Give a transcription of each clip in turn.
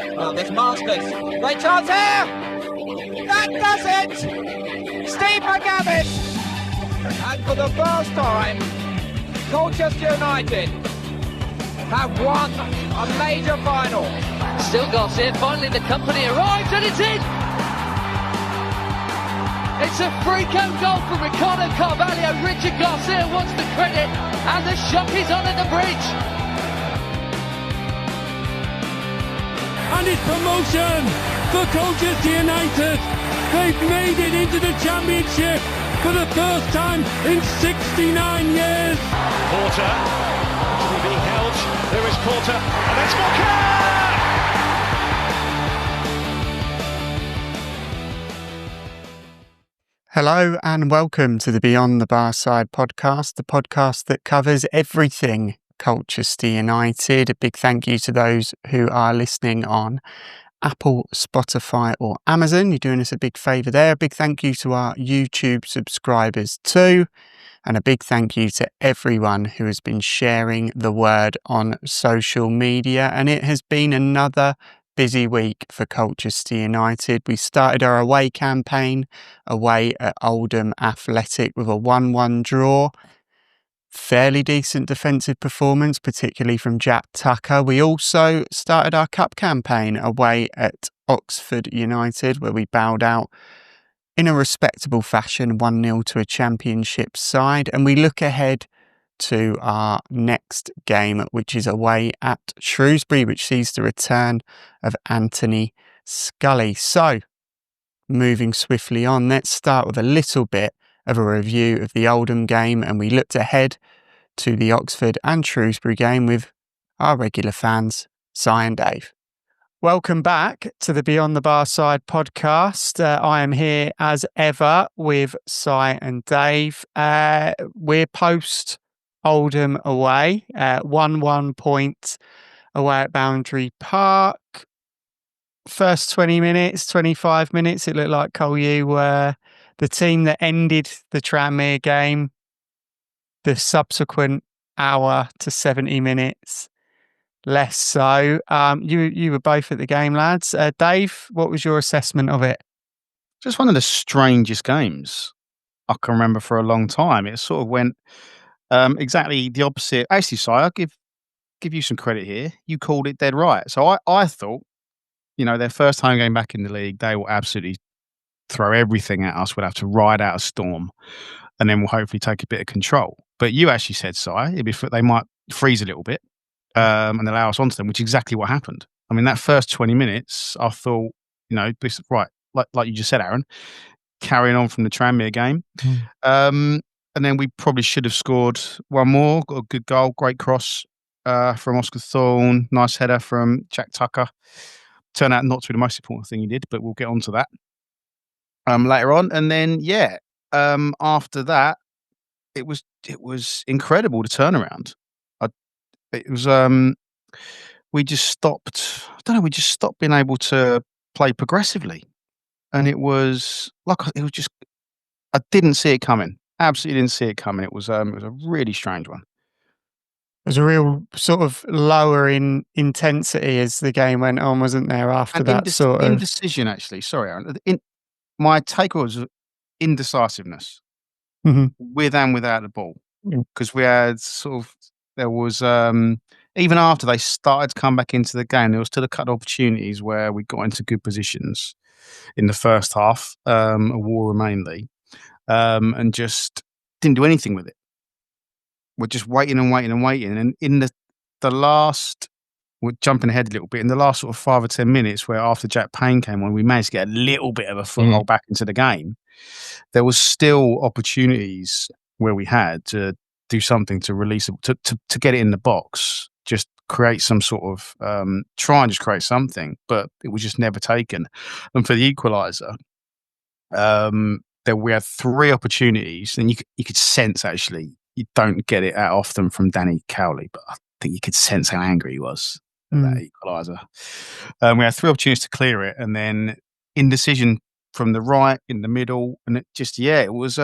Oh, this Masters. Great chance here! That does it! Stephen Gavin! And for the first time, Colchester United have won a major final. Still Garcia, finally the company arrives and it's in! It's a freak-out goal from Ricardo Carvalho. Richard Garcia wants the credit and the shot is on at the bridge. And it's promotion for Colchester United. They've made it into the Championship for the first time in 69 years. Porter, being held. There is Porter, and that's Walker! Hello and welcome to the Beyond the Barside podcast, the podcast that covers everything Colchester United. A big thank you to those who are listening on Apple, Spotify or Amazon. You're doing us a big favour there. A big thank you to our YouTube subscribers too. And a big thank you to everyone who has been sharing the word on social media. And it has been another busy week for Colchester United. We started our away campaign away at Oldham Athletic with a 1-1 draw. Fairly decent defensive performance, particularly from Jack Tucker. We also started our cup campaign away at Oxford United, where we bowed out in a respectable fashion, 1-0 to a championship side. And we look ahead to our next game, which is away at Shrewsbury, which sees the return of Anthony Scully. So, moving swiftly on, let's start with a little bit of a review of the Oldham game, and we looked ahead to the Oxford and Shrewsbury game with our regular fans, Si and Dave. Welcome back to the Beyond the Barside podcast. I am here as ever with Si and Dave. We're post Oldham away, 1-1 point away at Boundary Park. First 20 minutes, 25 minutes, it looked like Col U were the team that ended the Tranmere game. The subsequent hour to 70 minutes, less so. You were both at the game, lads. Dave, what was your assessment of it? Just one of the strangest games I can remember for a long time. It sort of went exactly the opposite. Actually, Si, I'll give you some credit here. You called it dead right. So I thought, their first home game back in the league, they will absolutely throw everything at us. We'll have to ride out a storm, and then we'll hopefully take a bit of control. But you actually said, Si, they might freeze a little bit and allow us onto them, which is exactly what happened. I mean, that first 20 minutes, I thought, this right, like you just said, Aaron, carrying on from the Tranmere game. And then we probably should have scored one more, got a good goal, great cross from Oscar Thorne, nice header from Jack Tucker. Turned out not to be the most important thing he did, but we'll get on to that later on. And then, after that, it was incredible, the turnaround. We just stopped. I don't know. We just stopped being able to play progressively, and it was just. I didn't see it coming. Absolutely didn't see it coming. It was a really strange one. It was a real sort of lower in intensity as the game went on, wasn't there? After and that sort of indecision, actually. Sorry, Aaron. My take was indecisiveness with and without the ball, because we had there was even after they started to come back into the game, there was still a couple of opportunities where we got into good positions in the first half, a war mainly, and just didn't do anything with it. We're just waiting and waiting and waiting, and in the last. We're jumping ahead a little bit in the last sort of 5 or 10 minutes, where after Jack Payne came on, we managed to get a little bit of a foothold back into the game. There was still opportunities where we had to do something to release it, to get it in the box, just create some sort of try and just create something, but it was just never taken. And for the equaliser, we had 3 opportunities, and you could sense, actually, you don't get it that often from Danny Cowley, but I think you could sense how angry he was. That equaliser. We had 3 opportunities to clear it, and then indecision from the right, in the middle, and it just it was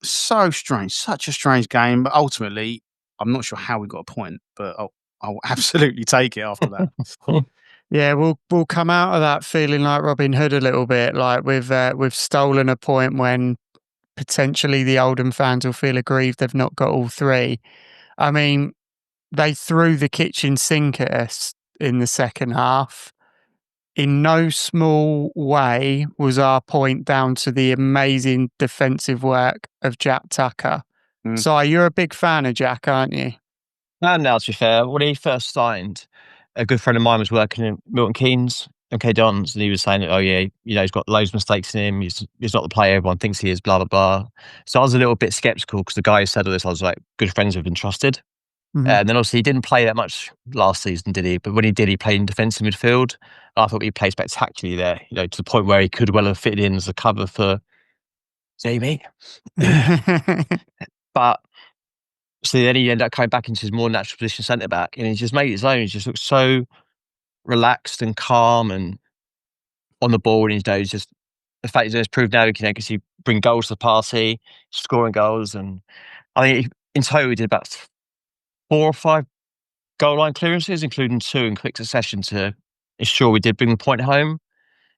so strange, such a strange game. But ultimately, I'm not sure how we got a point, but I'll absolutely take it after that. Yeah, we'll come out of that feeling like Robin Hood a little bit, like we've stolen a point when potentially the Oldham fans will feel aggrieved they've not got all three. I mean, they threw the kitchen sink at us in the second half. In no small way was our point down to the amazing defensive work of Jack Tucker. So you're a big fan of Jack, aren't you? And now, to be fair, when he first signed, a good friend of mine was working in Milton Keynes, MK Dons, and he was saying, oh yeah, he's got loads of mistakes in him. He's not the player everyone thinks he is, blah, blah, blah. So I was a little bit sceptical because the guy who said all this, I was like, good friends have been trusted. And then obviously he didn't play that much last season, did he? But when he did, he played in defensive midfield. I thought he played spectacularly there, to the point where he could well have fitted in as a cover for Jamie. But so then he ended up coming back into his more natural position centre back, and he just made it his own. He just looked so relaxed and calm and on the ball in his days. Just the fact he's proved now, because he bring goals to the party, scoring goals, and I think in total he did about 4 or 5 goal line clearances, including 2 in quick succession to ensure we did bring the point home.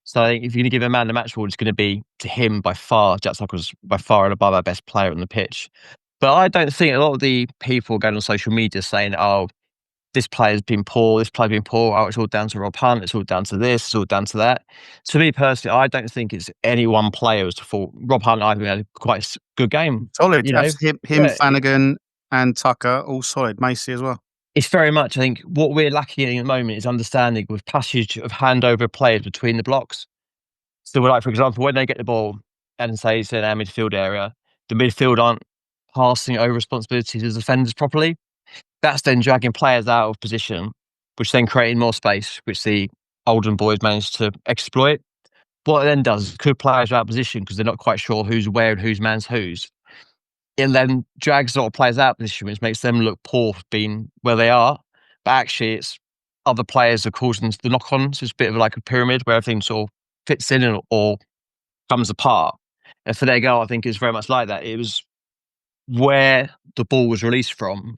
So I think if you're going to give a man the match award, it's going to be to him by far. Jack Tucker was by far and above our best player on the pitch. But I don't think a lot of the people going on social media saying, oh, this player's been poor, oh, it's all down to Rob Hunt, it's all down to this, it's all down to that. To me personally, I don't think it's any one player as to fault. Rob Hunt, I think, had quite a good game. Solid. Him, Flanagan and Tucker, all solid. Macy as well. It's very much, I think, what we're lacking at the moment is understanding with passage of handover players between the blocks. So, like, for example, when they get the ball and say it's in our midfield area, the midfield aren't passing over responsibilities as defenders properly. That's then dragging players out of position, which then creating more space, which the Oldham boys managed to exploit. What it then does is could players are out of position because they're not quite sure who's where and whose man's whose. It then drags a lot of players out of position, which makes them look poor for being where they are. But actually, it's other players are causing the knock-ons. So it's a bit of like a pyramid where everything sort of fits in or comes apart. And for their goal, I think it's very much like that. It was where the ball was released from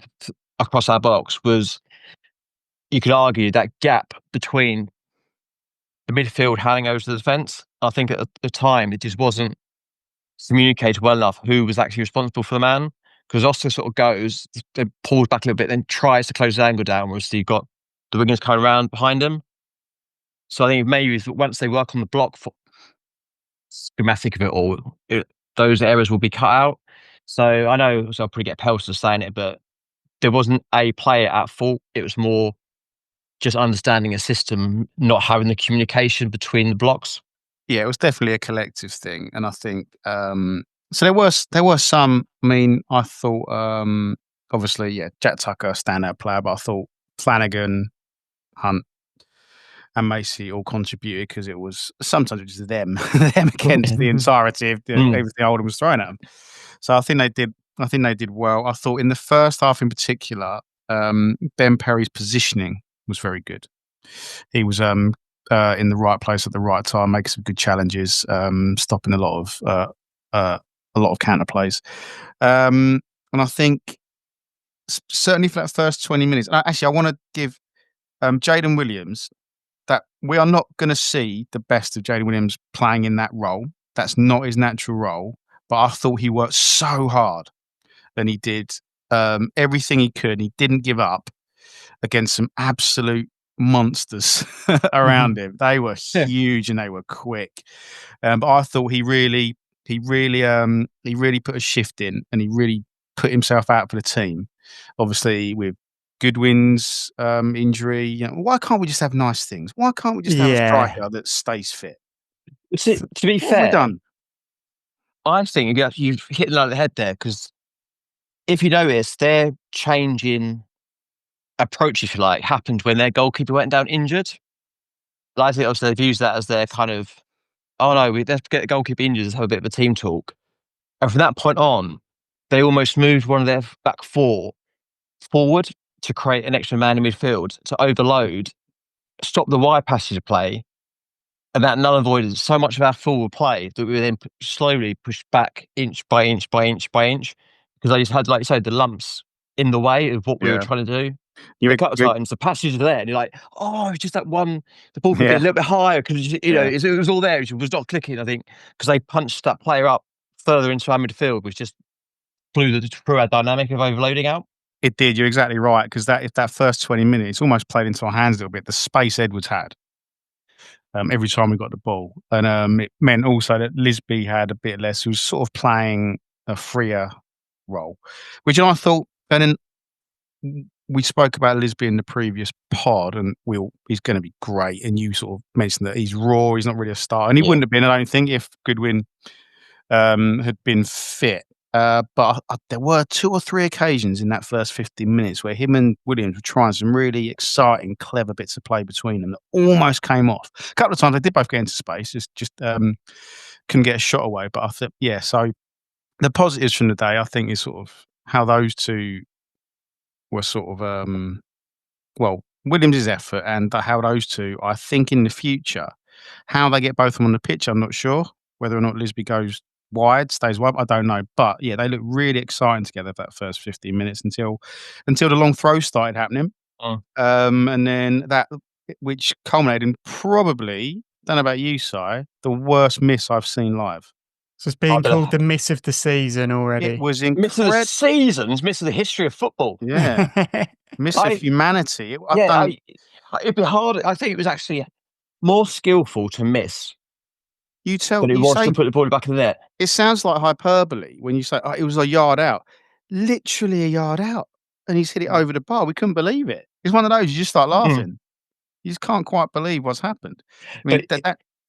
across our box was, you could argue, that gap between the midfield handing over to the defence. I think at the time, it just wasn't communicated well enough who was actually responsible for the man, because Oscar sort of goes, then pulls back a little bit, then tries to close the angle down, whereas you've got the wingers coming around behind him. So I think maybe once they work on the block schematic of it all, those errors will be cut out. So I know I'll probably get pelted for saying it, but there wasn't a player at fault. It was more just understanding a system, not having the communication between the blocks. Yeah, it was definitely a collective thing, and I think so. There were some. I mean, I thought obviously, yeah, Jack Tucker, standout player, but I thought Flanagan, Hunt, and Macy all contributed because it was sometimes just them against the entirety of everything Oldham was throwing at them. So I think they did well. I thought in the first half in particular, Ben Perry's positioning was very good. He was in the right place at the right time, making some good challenges, stopping a lot of counter plays. And I think certainly for that first 20 minutes, actually, I want to give Jaden Williams that we are not going to see the best of Jaden Williams playing in that role. That's not his natural role. But I thought he worked so hard, and he did everything he could. He didn't give up against some absolute monsters around him. They were huge and they were quick. But I thought he really put a shift in, and he really put himself out for the team. Obviously, with Goodwin's injury, why can't we just have nice things? Why can't we just have a striker that stays fit? To be fair, what have we done? I'm thinking you've hit the nail on the head there, because if you notice, their changing approach, if you like, happened when their goalkeeper went down injured. I think obviously they've used that as their kind of, oh no, let's get the goalkeeper injured, let's have a bit of a team talk. And from that point on, they almost moved one of their back four forward to create an extra man in midfield to overload, stop the wide passage of play, and that null avoided so much of our forward play that we were then slowly pushed back inch by inch by inch by inch, because I just had, like you said, the lumps in the way of what we were trying to do. A couple of times the passages are there, and you're like, oh, it's just that one. The ball could be a little bit higher because it was all there. It was not clicking. I think because they punched that player up further into our midfield, which just blew our dynamic of overloading out. It did. You're exactly right, because that first 20 minutes almost played into our hands a little bit. The space Edwards had every time we got the ball, and it meant also that Lisby had a bit less. He was sort of playing a freer role, which I thought. And then we spoke about Lisby in the previous pod, and he's going to be great. And you sort of mentioned that he's raw. He's not really a star, and he wouldn't have been, I don't think, if Goodwin had been fit. But there were 2 or 3 occasions in that first 15 minutes where him and Williams were trying some really exciting, clever bits of play between them that almost came off. A couple of times they did both get into space, just couldn't get a shot away. But I thought, so the positives from the day, I think, is sort of how those two were sort of, Williams' effort and how those two, I think in the future, how they get both of them on the pitch, I'm not sure. Whether or not Lisby stays wide, I don't know. But yeah, they look really exciting together that first 15 minutes until the long throws started happening. And then that, which culminated in probably, don't know about you, Si, the worst miss I've seen live. So it's being called the miss of the season already. It was incredible. Miss of the seasons, miss of the history of football. Yeah. Miss of humanity. It'd be hard. I think it was actually more skillful to miss than it was to put the ball back in the net. It sounds like hyperbole when you say it was a yard out. Literally a yard out. And he's hit it over the bar. We couldn't believe it. It's one of those, you just start laughing. You just can't quite believe what's happened. I mean,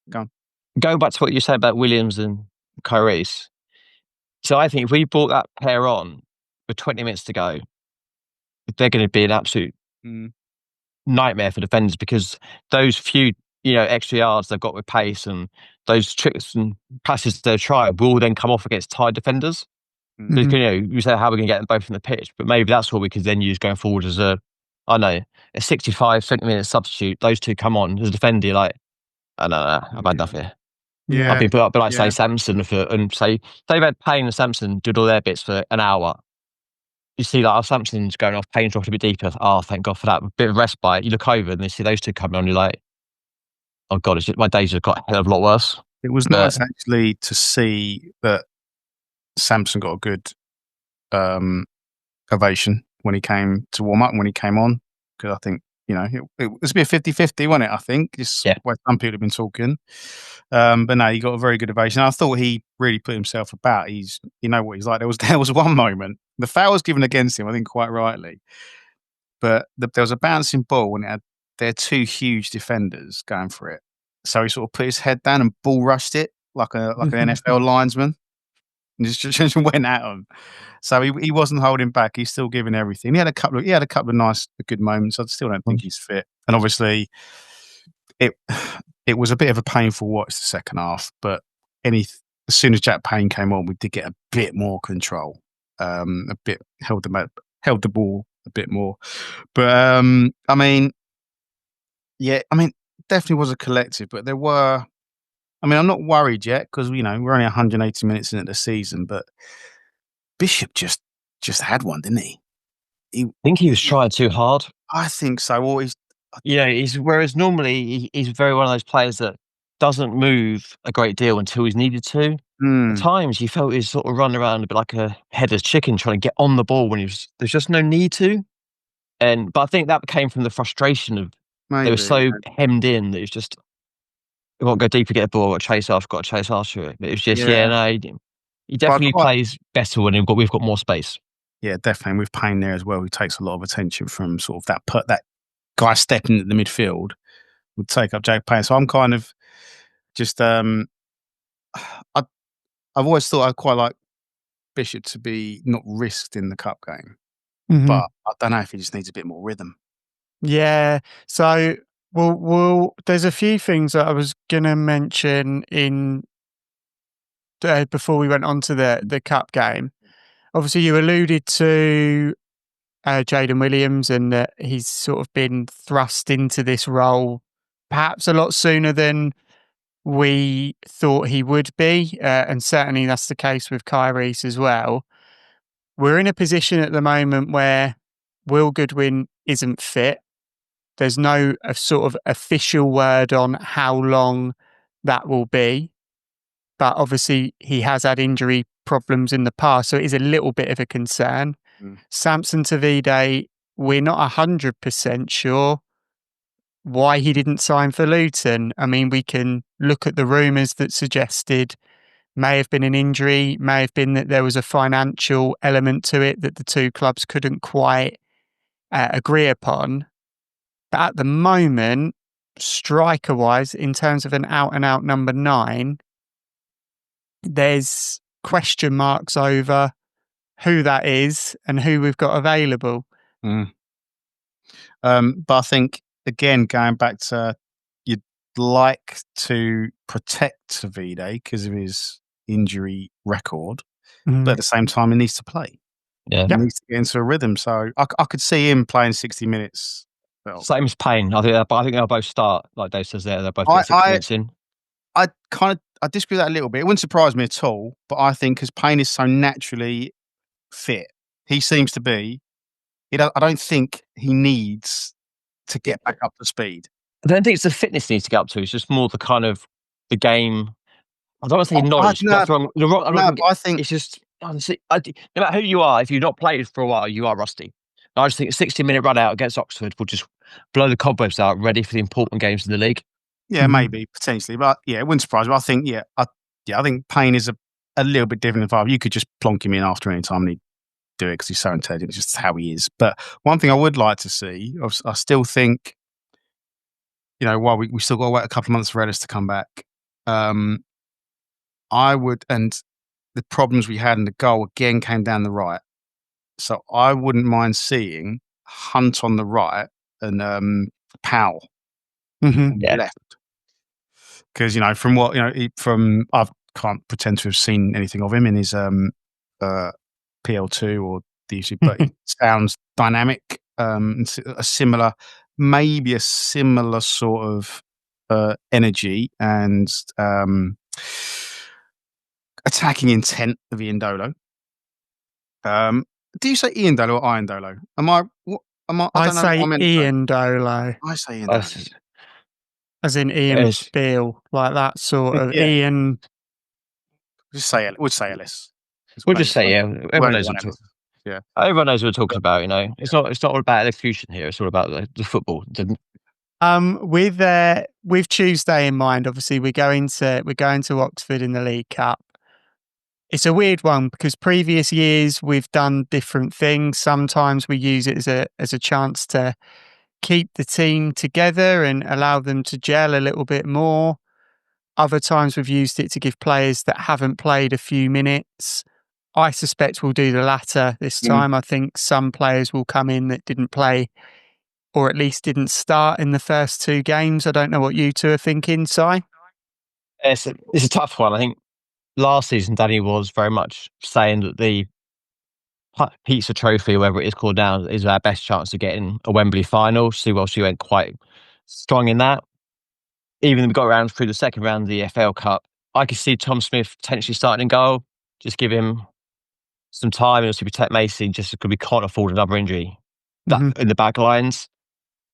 go on. Going back to what you said about Williams and Kyrese. So I think if we brought that pair on with 20 minutes to go, they're going to be an absolute nightmare for defenders, because those few extra yards they've got with pace and those tricks and passes they'll try will then come off against tired defenders. So, you say how we're going to get them both in the pitch, but maybe that's what we could then use going forward as a 65, 70-minute substitute. Those two come on as a defender, you're like, I've had enough here. Yeah. I've been put up, say Samson and say they've had Payne and Samson did all their bits for an hour. You see, like, Samson's going off, Payne's dropped a bit deeper. Oh, thank God for that. A bit of respite. You look over and you see those two coming on. You're like, oh God, my days have got a hell of a lot worse. It was nice actually to see that Samson got a good ovation when he came to warm up and when he came on, because I think it was a bit 50-50, wasn't it? I think just where some people have been talking, but no, he got a very good ovation. I thought he really put himself about. He's what he's like. There was one moment, the foul was given against him, I think quite rightly, but there was a bouncing ball and it had their 2 huge defenders going for it. So he sort of put his head down and ball rushed it like an NFL linesman, and just went at him. So he wasn't holding back. He's still giving everything. He had a couple of nice, good moments. I still don't think he's fit. And obviously, it was a bit of a painful watch the second half. But as soon as Jack Payne came on, we did get a bit more control. Held the ball a bit more. But definitely was a collective. But there were. I'm not worried yet because we're only 180 minutes into the season, but Bishop just had one, didn't he? I think he was trying too hard. I think so. Whereas normally he's very one of those players that doesn't move a great deal until he's needed to. At times you felt he was sort of running around a bit like a headless chicken trying to get on the ball when there's just no need to. But I think that came from the frustration of they were so hemmed in that it was just. We won't go deeper, get a ball, got to chase after it. But it was just, he definitely plays better when we've got more space. Yeah, definitely. And with Payne there as well, who takes a lot of attention from sort of that guy stepping at the midfield would take up Jack Payne. So I'm kind of just, I've always thought I'd quite like Bishop to be not risked in the cup game. But I don't know if he just needs a bit more rhythm. Yeah. So, well, there's a few things that I was going to mention before we went on to the cup game. Obviously, you alluded to Jaden Williams and that he's sort of been thrust into this role perhaps a lot sooner than we thought he would be. And certainly that's the case with Kyrese as well. We're in a position at the moment where Will Goodwin isn't fit. There's no sort of official word on how long that will be. But obviously, he has had injury problems in the past, so it is a little bit of a concern. Samson Tavide, we're not 100% sure why he didn't sign for Luton. I mean, we can look at the rumours that suggested may have been an injury, may have been that there was a financial element to it that the two clubs couldn't quite agree upon. But at the moment, striker-wise, in terms of an out-and-out number 9, there's question marks over who that is and who we've got available. But I think, again, going back to you'd like to protect Tavide because of his injury record, but at the same time, he needs to play. Yeah. He needs to get into a rhythm. So I could see him playing 60 minutes. Same as Payne. I think they'll both start, like Dave says there. They'll both get 60 minutes in. I disagree with that a little bit. It wouldn't surprise me at all, but I think because Payne is so naturally fit, he seems to be. I don't think he needs to get back up to speed. I don't think it's the fitness he needs to get up to. It's just more the kind of the game. I don't want to say knowledge. That's wrong. I think it's just honestly, no matter who you are, if you've not played for a while, you are rusty. I just think a 60-minute run out against Oxford will just blow the cobwebs out, ready for the important games in the league. Yeah, maybe potentially, but yeah, it wouldn't surprise me. I think I think Payne is a little bit different than Five. You could just plonk him in after any time and he'd do it because he's so intelligent. It's just how he is. But one thing I would like to see, I still think, while we still got to wait a couple of months for Ellis to come back, I would, and the problems we had in the goal again came down the right. So I wouldn't mind seeing Hunt on the right and Powell on the left. Because from what I can't pretend to have seen anything of him in his PL2 or DC, but it sounds dynamic. Maybe a similar sort of energy and attacking intent of Ian Dolo. Do you say Ian Dolo or Ian Dolo? I say Ian Dolo. I say Ian Dolo. As in Ian Beale, like that sort of Ian. Just say it. We'll say Ellis. We'll just say Everyone knows what everyone knows what we're talking about. It's not all about execution here. It's all about the football. With Tuesday in mind, obviously we're going to Oxford in the League Cup. It's a weird one because previous years we've done different things. Sometimes we use it as a chance to keep the team together and allow them to gel a little bit more. Other times we've used it to give players that haven't played a few minutes. I suspect we'll do the latter this time. I think some players will come in that didn't play or at least didn't start in the first 2 games. I don't know what you two are thinking, Si. It's a tough one. I think last season Danny was very much saying that the pizza trophy, whatever it is called now, is our best chance of getting a Wembley final. She went quite strong in that. Even when we got around through the second round of the FL Cup, I could see Tom Smith potentially starting in goal. Just give him some time and also protect Mason, just because we can't afford another injury in the back lines.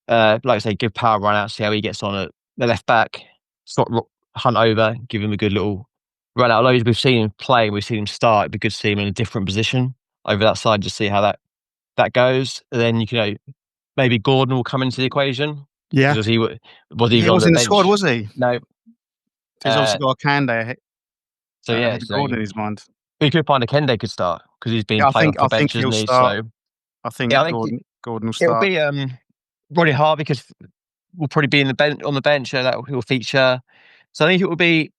Like I say, give Power a run out, see how he gets on at the left back. Slot Hunt over, give him a good little run out. Although we've seen him play, we've seen him start, it'd be good to see him in a different position over that side, just see how that goes. And then maybe Gordon will come into the equation. Yeah, because he wasn't in the squad, was he? No, he's obviously got a Kende. So Gordon in his mind. We could find a Kende could start because he's been playing off the bench, isn't he? Start. So I think Gordon will start. It'll be Ronnie Hart because we'll probably be on the bench. That will feature. So I think it will be.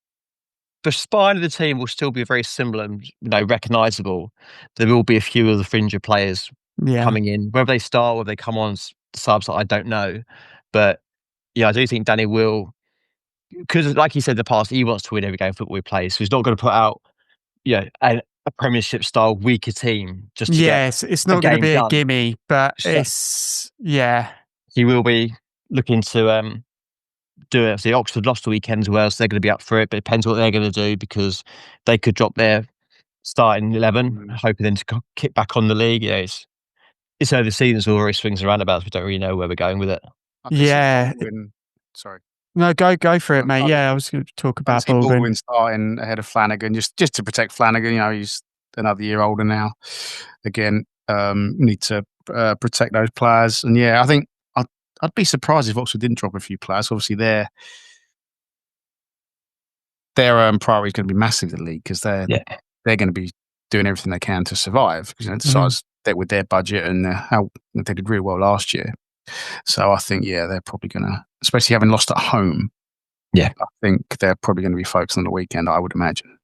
The spine of the team will still be very similar and recognisable. There will be a few of the fringe players coming in. Whether they start, whether they come on subs, I don't know. But I do think Danny will, because like he said in the past, he wants to win every game of football he plays. So he's not going to put out a Premiership style weaker team just to get it's not going to be a gimme, but he will be looking to do it. See, Oxford lost the weekend as well, so they're going to be up for it, but it depends what they're going to do because they could drop their starting 11, hoping then to kick back on the league. it's over the seasons, all very swings and roundabouts. We don't really know where we're going with it. Yeah. Sorry. No, go for it, mate. Yeah, I was going to talk I about see Baldwin. Baldwin starting ahead of Flanagan, just to protect Flanagan. You know, he's another year older now. Again, need to protect those players. And yeah, I think I'd be surprised if Oxford didn't drop a few players. Obviously, their priority is going to be massive in the league because they're going to be doing everything they can to survive. Because besides that, with their budget and how they did really well last year. So I think they're probably going to, especially having lost at home. Yeah, I think they're probably going to be focused on the weekend, I would imagine.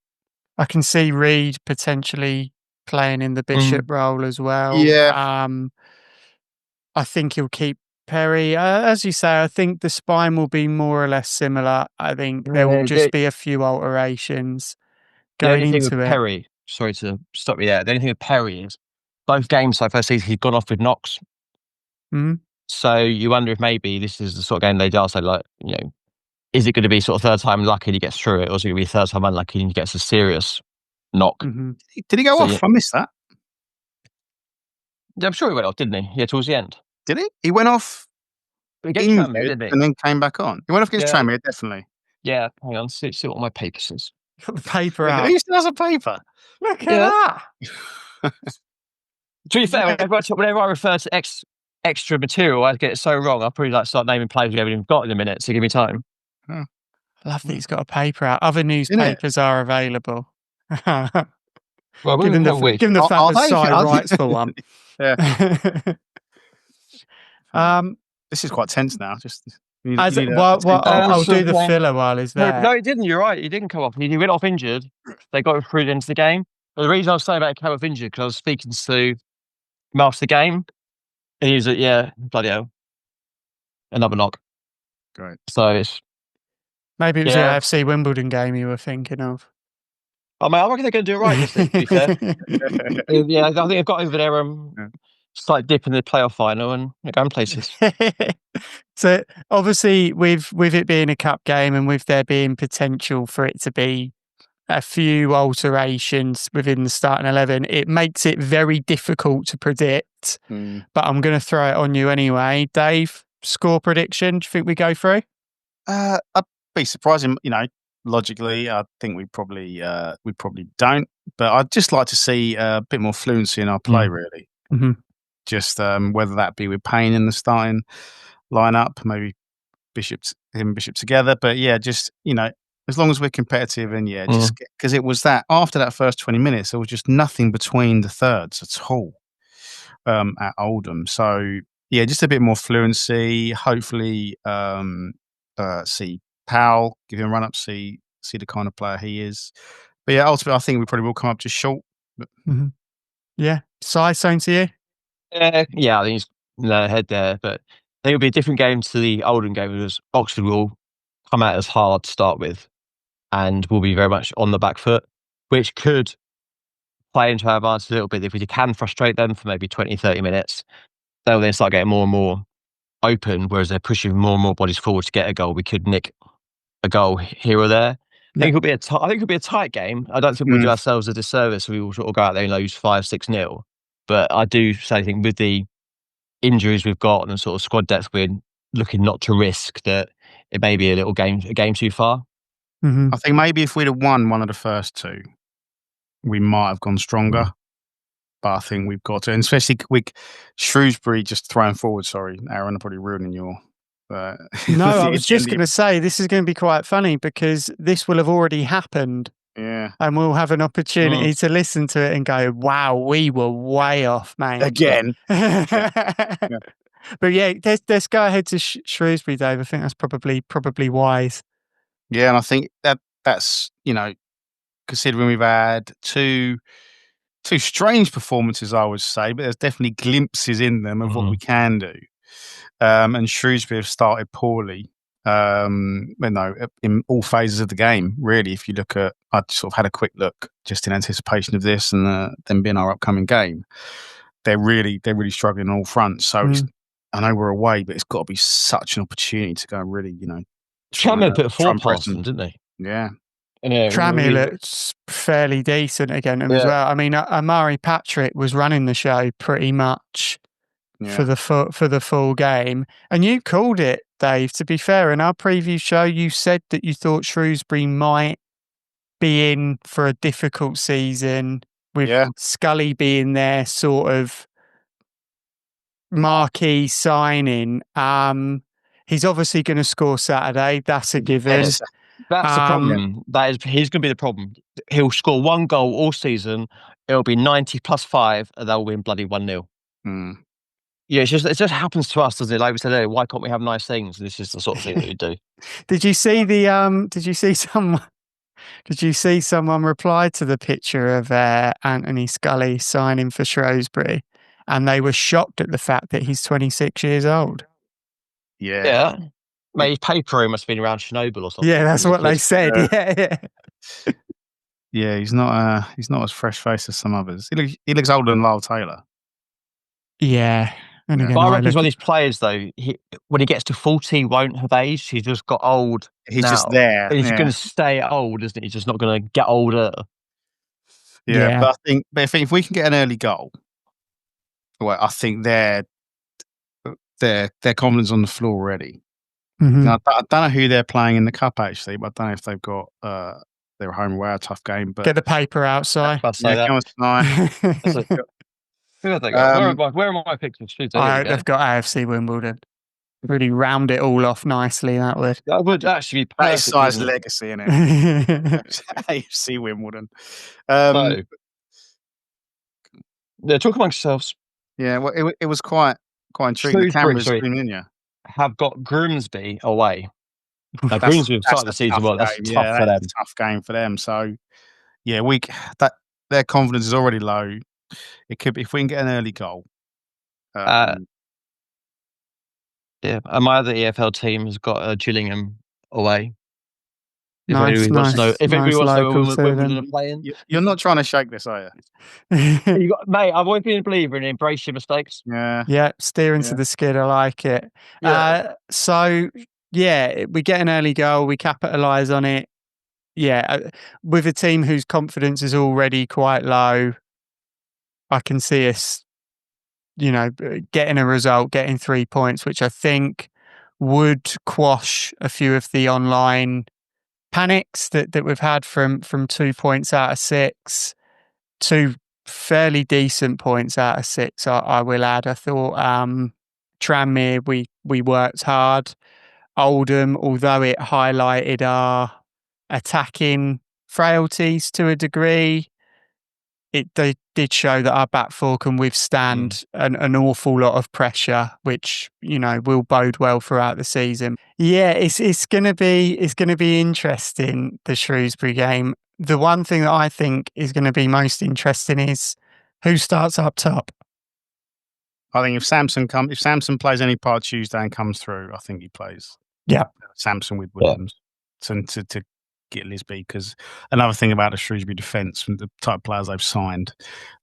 I can see Reed potentially playing in the Bishop role as well. Yeah. I think he'll keep Perry. As you say, I think the spine will be more or less similar. I think there will just be a few alterations going into it. Perry, sorry to stop you there. The only thing with Perry is both games so far this season, he's gone off with knocks. Mm-hmm. So you wonder if maybe this is the sort of game they are. So, like, you know, is it going to be sort of third time lucky and he gets through it, or is it going to be third time unlucky and he gets a serious knock? Mm-hmm. Did he go off? I missed that. Yeah, I'm sure he went off, didn't he? Yeah, towards the end. Did he? He went off against Tranmere, didn't he? And then came back on. He went off against Tranmere, definitely. Yeah, hang on. See what my paper says. Got the paper out. Who still has a paper? Look at that. To be fair, whenever I refer to extra material, I get it so wrong. I'll probably start naming players we haven't even got in a minute, so give me time. I love that he's got a paper out. Other newspapers are available. Well, given the fact that Si writes for one. This is quite tense now. I'll do the filler while he's there. No, he didn't. You're right. He didn't come off. He went off injured. They got him through into the game. But the reason I was saying about him coming off injured because I was speaking to him after the game, and he was like, "Yeah, bloody hell, another knock." Great. So it's maybe it was the AFC Wimbledon game you were thinking of. I mean, I reckon they're going to do it right this week, to be fair. I think they've got over their slight dip in the playoff final and they're going places. So obviously with it being a cup game and with there being potential for it to be a few alterations within the starting 11, it makes it very difficult to predict. But I'm going to throw it on you anyway. Dave, score prediction, do you think we go through? I'd be surprising, logically, I think we probably don't. But I'd just like to see a bit more fluency in our play, really. Mm-hmm. Just whether that be with Payne in the starting lineup, maybe him and Bishop together. But just as long as we're competitive and just because it was that after that first 20 minutes, there was just nothing between the thirds at all at Oldham. So just a bit more fluency. Hopefully, see Powell, give him a run up, see the kind of player he is. But ultimately, I think we probably will come up just short. Mm-hmm. Yeah, Si, same to you. I think he's ahead there, but I think it'll be a different game to the Oldham game because Oxford will come out as hard to start with and will be very much on the back foot, which could play into our advantage a little bit. If we can frustrate them for maybe 20, 30 minutes, they'll then start getting more and more open, whereas they're pushing more and more bodies forward to get a goal. We could nick a goal here or there. I think it'll be a tight game. I don't think we'll do ourselves a disservice. We will sort of go out there and lose 5-6-0. But I do say, I think with the injuries we've got and the sort of squad depth we're looking not to risk, that it may be a game too far. Mm-hmm. I think maybe if we'd have won one of the first two, we might have gone stronger. But I think we've got to, and especially with Shrewsbury just throwing forward. Sorry, Aaron, I'm probably ruining your. No, I was just going to say this is going to be quite funny because this will have already happened. Yeah. And we'll have an opportunity to listen to it and go, wow, we were way off, mate. Again. But let's go ahead to Shrewsbury, Dave. I think that's probably wise. Yeah, and I think that's, considering we've had two strange performances, I would say, but there's definitely glimpses in them of what we can do. And Shrewsbury have started poorly. In all phases of the game, really. If you look at, I sort of had a quick look just in anticipation of this and them being our upcoming game. They're really struggling on all fronts. So I know we're away, but it's got to be such an opportunity to go and really, Tranmere put a forward past them, didn't they? Yeah. Tranmere looks fairly decent again as well. I mean, Amari Patrick was running the show pretty much for the full game. And you called it, Dave. To be fair, in our preview show, you said that you thought Shrewsbury might be in for a difficult season with Scully being their sort of marquee signing. He's obviously going to score Saturday. That's a given. Yes, that's the problem. He's going to be the problem. He'll score one goal all season. It'll be 90 plus 5, and they'll win bloody 1-0. Yeah, it just happens to us, doesn't it? Like we said earlier, why can't we have nice things? This is the sort of thing that we do. Did you see someone reply to the picture of Anthony Scully signing for Shrewsbury, and they were shocked at the fact that he's 26 years old? Yeah. Maybe his paper must have been around Chernobyl or something. Yeah, that's what they said. Yeah, he's not as fresh faced as some others. He looks older than Lyle Taylor. Yeah. And again, But I reckon he's one of these players, though. When he gets to 40, he won't have aged. He's just got old. He's just there. He's going to stay old, isn't he? He's just not going to get older. Yeah, but I think if we can get an early goal, well, I think their confidence on the floor already. Now, I don't know who they're playing in the cup actually, but I don't know if they've got their home away a tough game. But get the paper outside. Where are my pictures? They've got AFC Wimbledon. Really round it all off nicely. That would actually be perfect. That is size legacy, isn't it? AFC Wimbledon. Talk amongst yourselves. Yeah, well, it was quite intriguing. The cameras zooming in, have got Grimsby away. Grimsby have started the season well. That's tough for them. Tough game for them. So, yeah, their confidence is already low. It could be if we can get an early goal. And my other EFL team has got Gillingham away. If anybody wants to know Wimbledon are playing. You're not trying to shake this, are you? Mate, I've always been a believer in embrace your mistakes. Yeah, steering to the skid. I like it. So, we get an early goal. We capitalise on it. Yeah, with a team whose confidence is already quite low, I can see us, getting a result, getting 3 points, which I think would quash a few of the online panics that we've had from 2 points out of 6, 2 fairly decent points out of 6. I will add. I thought Tranmere we worked hard. Oldham, although it highlighted our attacking frailties to a degree, they did show that our back four can withstand an awful lot of pressure, which will bode well throughout the season. Yeah, it's gonna be interesting, the Shrewsbury game. The one thing that I think is going to be most interesting is who starts up top. I think if Samson plays any part Tuesday and comes through, I think he plays. Yeah, Samson with Williams to get Lisby, because another thing about the Shrewsbury defence, the type of players they've signed,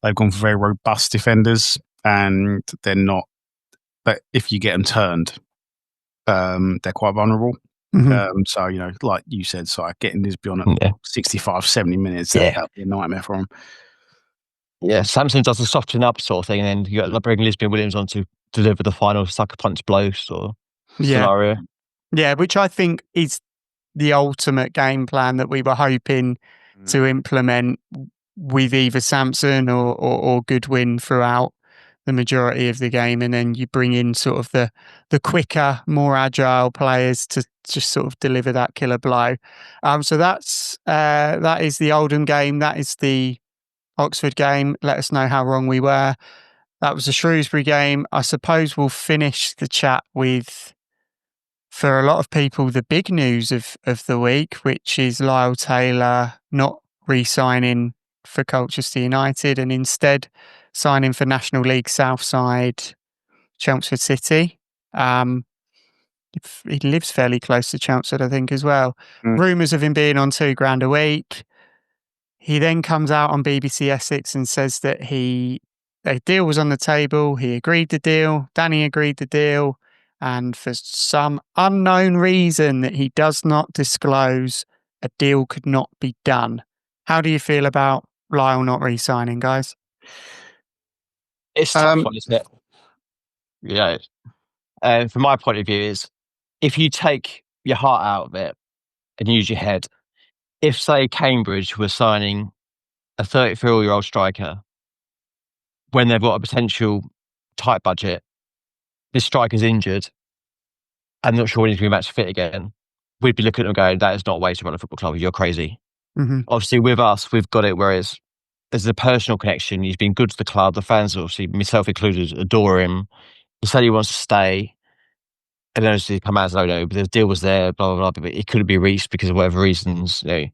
they've gone for very robust defenders, and they're not. But if you get them turned, they're quite vulnerable. So like you said, getting Lisby on at 65, 70 minutes, that'd be a nightmare for him. Yeah, Samson does the softening up sort of thing, and then you got to bring Lisby and Williams on to deliver the final sucker punch blow sort of scenario. Yeah, which I think is the ultimate game plan that we were hoping to implement with either Samson or Goodwin throughout the majority of the game, and then you bring in sort of the quicker, more agile players to just sort of deliver that killer blow. So that is the Oldham game. That is the Oxford game. Let us know how wrong we were. That was the Shrewsbury game. I suppose we'll finish the chat with, for a lot of people, the big news of the week, which is Lyle Taylor not re-signing for Colchester United and instead signing for National League Southside Chelmsford City. He lives fairly close to Chelmsford, I think, as well. Rumours of him being on £2,000 a week. He then comes out on BBC Essex and says that a deal was on the table. He agreed the deal. Danny agreed the deal. And for some unknown reason that he does not disclose, a deal could not be done. How do you feel about Lyle not re-signing, guys? It's tough one, isn't it? From my point of view is, if you take your heart out of it and use your head, if, say, Cambridge were signing a 33-year-old striker when they've got a potential tight budget, this striker's injured, I'm not sure when he's going to be match fit again, we'd be looking at them going, that is not a way to run a football club. You're crazy. Mm-hmm. Obviously, with us, we've got it whereas there's a personal connection. He's been good to the club. The fans, obviously, myself included, adore him. He said he wants to stay. And then obviously come out as but the deal was there, blah, blah, blah, but it couldn't be reached because of whatever reasons. A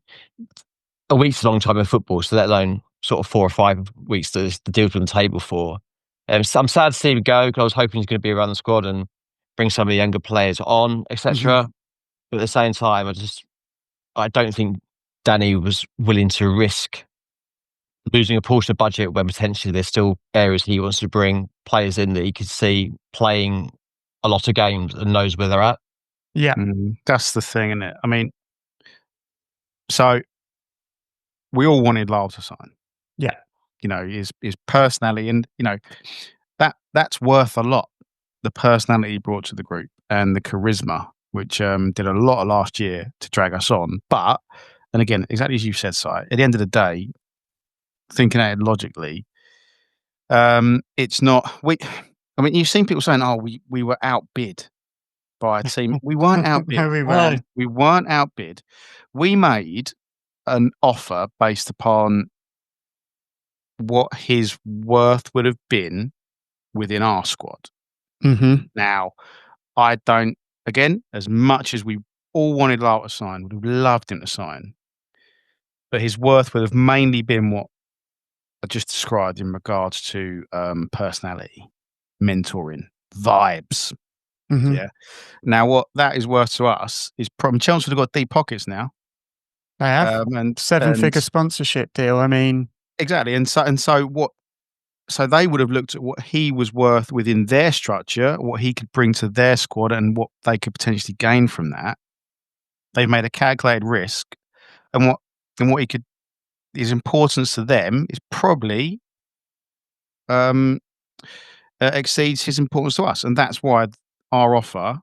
week's a long time in football, so let alone sort of 4 or 5 weeks that the deal's on the table for. So I'm sad to see him go because I was hoping he's going to be around the squad and bring some of the younger players on, etc. Mm-hmm. But at the same time, I don't think Danny was willing to risk losing a portion of budget when potentially there's still areas he wants to bring players in that he could see playing a lot of games and knows where they're at. Yeah. That's the thing, isn't it? I mean, so we all wanted Lyle to sign. Yeah. His personality, and that's worth a lot. The personality he brought to the group and the charisma, which did a lot of last year to drag us on. But, and again, exactly as you said, Si, at the end of the day, thinking at it logically, it's not. You've seen people saying, "Oh, we were outbid by a team." We weren't outbid. No, we weren't. We weren't outbid. We made an offer based upon what his worth would have been within our squad. Mm-hmm. Now, I don't. Again, as much as we all wanted Lyle to sign, would have loved him to sign, but his worth would have mainly been what I just described in regards to personality, mentoring, vibes. Mm-hmm. Yeah. Now, what that is worth to us is Chelmsford have got deep pockets now. They have and 7-figure sponsorship deal. I mean, exactly. So they would have looked at what he was worth within their structure, what he could bring to their squad, and what they could potentially gain from that. They've made a calculated risk, and what he could. His importance to them is probably exceeds his importance to us, and that's why our offer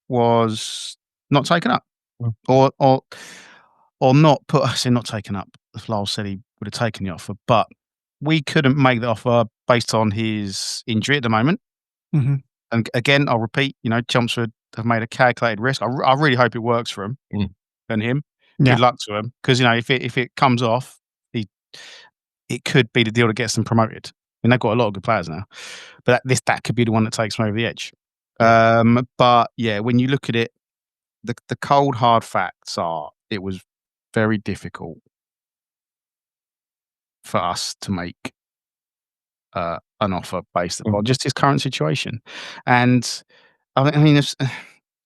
was not taken up, or not put us in. Not taken up. If Lyle said he would have taken the offer, but we couldn't make the offer based on his injury at the moment. Mm-hmm. And again, I'll repeat. Chelmsford have made a calculated risk. I really hope it works for him and him. Yeah. Good luck to him, because if it comes off, it could be the deal that gets them promoted. I mean, they've got a lot of good players now, but that could be the one that takes them over the edge. But yeah, when you look at it, the cold hard facts are it was very difficult for us to make an offer based upon just his current situation, and I mean,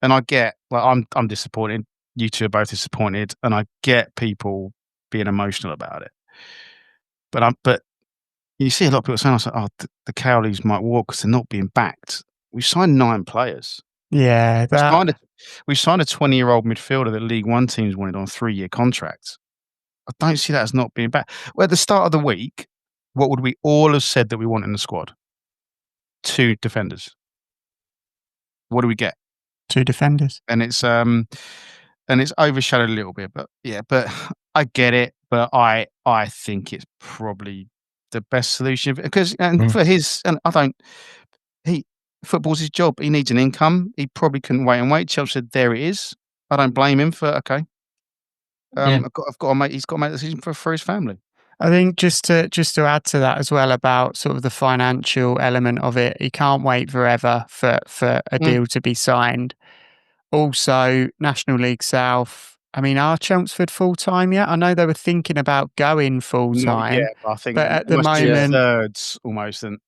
and I get I'm disappointed. You two are both disappointed, and I get people being emotional about it. But you see a lot of people saying, "Oh, the Cowleys might walk because they're not being backed." We've signed 9 players. Yeah, we signed a 20-year-old midfielder that League One teams wanted on a 3-year contract. I don't see that as not being backed. Well, at the start of the week, what would we all have said that we want in the squad? 2 defenders. What do we get? 2 defenders, and it's overshadowed a little bit, but I get it. But I think it's probably the best solution because for his, and football's his job. He needs an income. He probably couldn't wait. Chelsea said, there it is. I don't blame him for okay. I've got to make. He's got to make a decision for his family. I think just to add to that as well about sort of the financial element of it, he can't wait forever for a deal to be signed. Also, National League South. I mean, are Chelmsford full time yet? I know they were thinking about going full time. Yeah, I think. But at the moment, thirds almost. And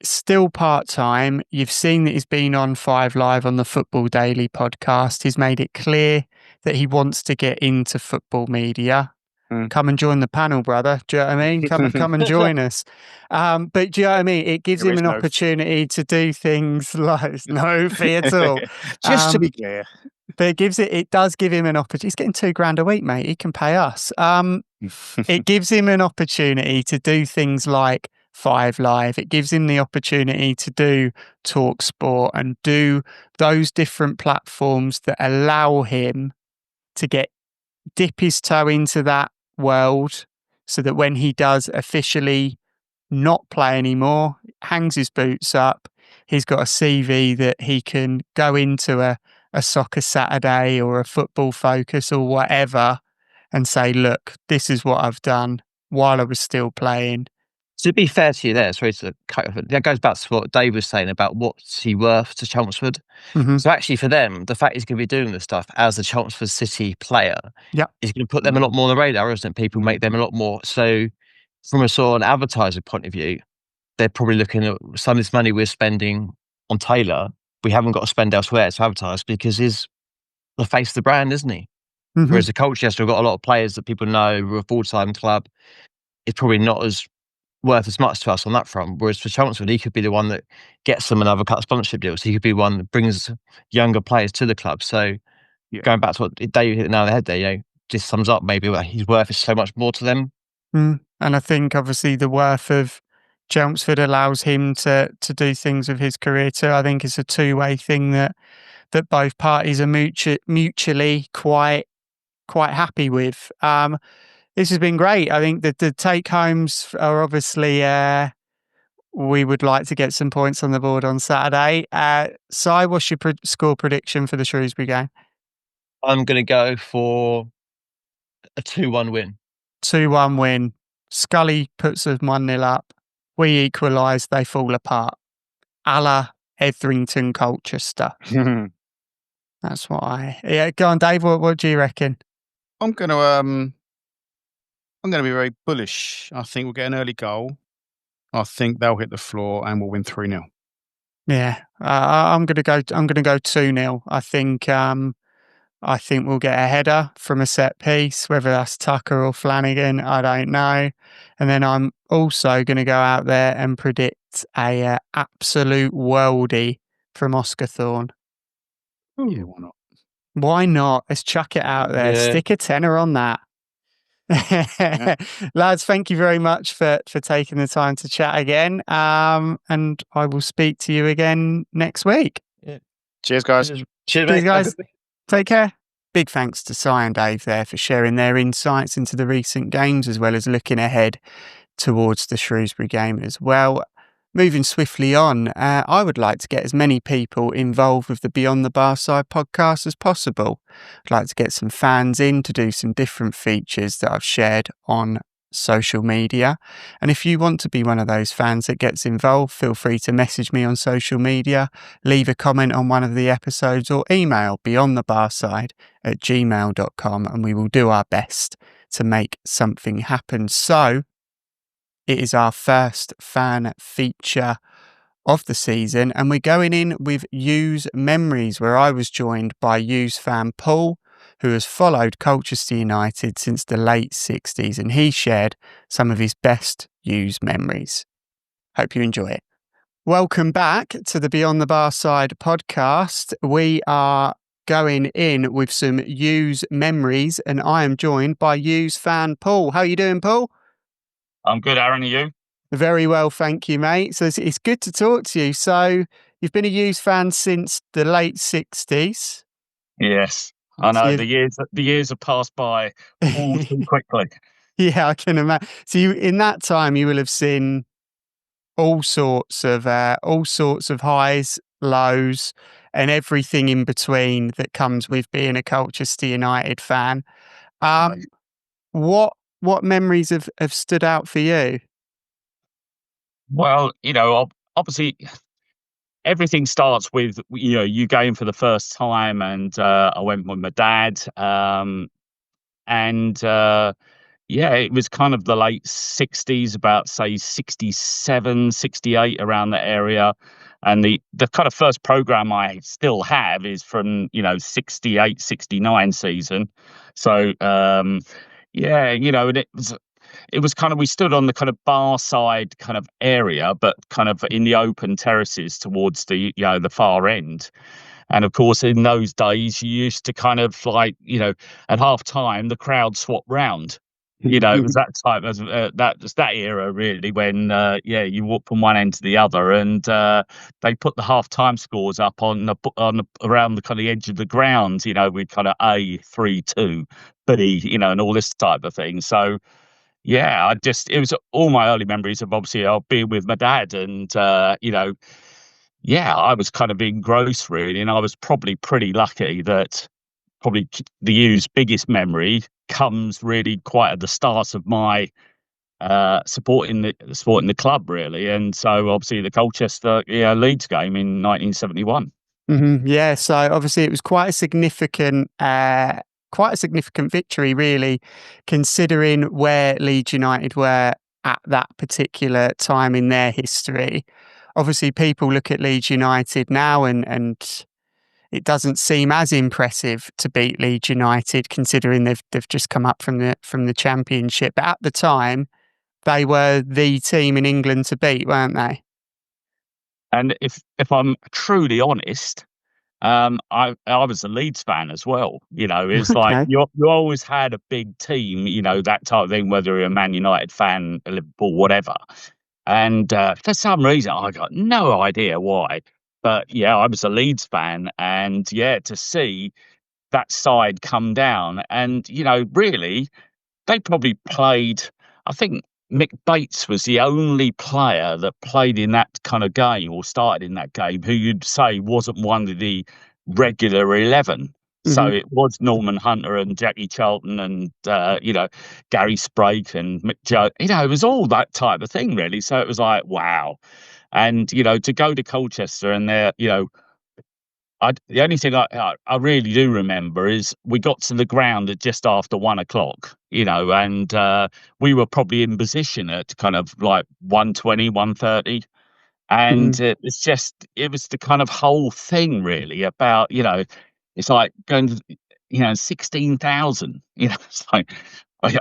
still part time. You've seen that he's been on 5 Live on the Football Daily podcast. He's made it clear that he wants to get into football media. Come and join the panel, brother. Do you know what I mean? Come and join us. But do you know what I mean? It gives him an opportunity to do things like no fee at all. Just to be clear. But it does give him an opportunity. He's getting $2,000 a week, mate. He can pay us. It gives him an opportunity to do things like Five Live. It gives him the opportunity to do Talk Sport and do those different platforms that allow him to dip his toe into that world, so that when he does officially not play anymore, hangs his boots up, he's got a CV that he can go into a Soccer Saturday or a Football Focus or whatever and say, look, this is what I've done while I was still playing. To be fair to you there, sorry to cut off, that goes back to what Dave was saying about what's he worth to Chelmsford. Mm-hmm. So actually for them, the fact he's going to be doing this stuff as a Chelmsford City player is going to put them a lot more on the radar, isn't it? People make them a lot more. So from a sort of an advertiser point of view, they're probably looking at some of this money we're spending on Taylor, we haven't got to spend elsewhere to advertise, because he's the face of the brand, isn't he? Mm-hmm. Whereas the Colchester have got a lot of players that people know who are a full-time club. It's probably not as worth as much to us on that front. Whereas for Chelmsford, he could be the one that gets them another cut sponsorship deals. He could be one that brings younger players to the club. So going back to what Dave hit the nail on the head there, just sums up maybe what his worth is so much more to them. And I think obviously the worth of Chelmsford allows him to do things with his career too. I think it's a two-way thing that both parties are mutually quite happy with. This has been great. I think that the take-homes are obviously, we would like to get some points on the board on Saturday. Si, what's your score prediction for the Shrewsbury game? I'm going to go for a 2-1 win. 2-1 win. Scully puts us 1-0 up. We equalise, they fall apart. A la Etherington Colchester. That's what go on, Dave, what do you reckon? I'm going to be very bullish. I think we'll get an early goal. I think they'll hit the floor and we'll win 3-0. Yeah, I'm going to go 2-0. I think we'll get a header from a set piece, whether that's Tucker or Flanagan, I don't know. And then I'm also going to go out there and predict a absolute worldie from Oscar Thorne. Yeah, why not? Why not? Let's chuck it out there. Yeah. Stick a tenner on that. Lads, thank you very much for taking the time to chat again. And I will speak to you again next week. Yeah. Cheers, guys. Cheers, Cheers, guys. Take care. Big thanks to Si and Dave there for sharing their insights into the recent games, as well as looking ahead towards the Shrewsbury game as well. Moving swiftly on, I would like to get as many people involved with the Beyond the Barside podcast as possible. I'd like to get some fans in to do some different features that I've shared on social media. And if you want to be one of those fans that gets involved, feel free to message me on social media, leave a comment on one of the episodes, or email beyondthebarside@gmail.com, and we will do our best to make something happen. So it is our first fan feature of the season, and we're going in with U's Memories, where I was joined by U's fan Paul, who has followed Colchester United since the late 60s, and he shared some of his best U's memories. Hope you enjoy it. Welcome back to the Beyond the Barside podcast. We are going in with some U's memories, and I am joined by U's fan Paul. How are you doing, Paul? I'm good, Aaron. Are you? Very well, thank you, mate. So it's good to talk to you. So you've been a U's fan since the late 60s. Yes, I know. The years have passed by all too quickly. Yeah, I can imagine. So in that time, you will have seen all sorts of highs, lows, and everything in between that comes with being a Colchester United fan. What memories have stood out for you? Well, obviously everything starts with you going for the first time, and I went with my dad, it was kind of the late 60s, about say 67, 68, around that area. And the kind of first program I still have is from 68, 69 season. So and it was kind of, we stood on the kind of bar side kind of area, but kind of in the open terraces towards the the far end. And of course, in those days, you used to kind of at half time, the crowd swapped round. It was that type of that era really when you walk from one end to the other, and they put the half-time scores up around the kind of edge of the ground, with kind of A 3-2, B, and all this type of thing. So yeah, it was all my early memories of obviously being with my dad, and I was kind of engrossed really, and I was probably pretty lucky that probably the U's biggest memory comes really quite at the start of my supporting the club really, and so obviously the Colchester Leeds game in 1971. Yeah, so obviously it was quite a significant victory, really, considering where Leeds United were at that particular time in their history. Obviously, people look at Leeds United now and it doesn't seem as impressive to beat Leeds United, considering they've just come up from the Championship. But at the time, they were the team in England to beat, weren't they? And if I'm truly honest, I was a Leeds fan as well. It's like Okay. you always had a big team, that type of thing, whether you're a Man United fan, Liverpool, whatever. And for some reason, I got no idea why. But yeah, I was a Leeds fan, and to see that side come down, and really, they probably played. I think Mick Bates was the only player that played in that kind of game or started in that game who you'd say wasn't one of the regular 11. So it was Norman Hunter and Jackie Charlton and Gary Sprake and Mick Jones. It was all that type of thing really. So it was like wow, and to go to Colchester and there, the only thing I really do remember is we got to the ground at just after 1:00, and we were probably in position at kind of like 1:20, 1:30. And it was the kind of whole thing really about, it's like going to, 16,000, it's like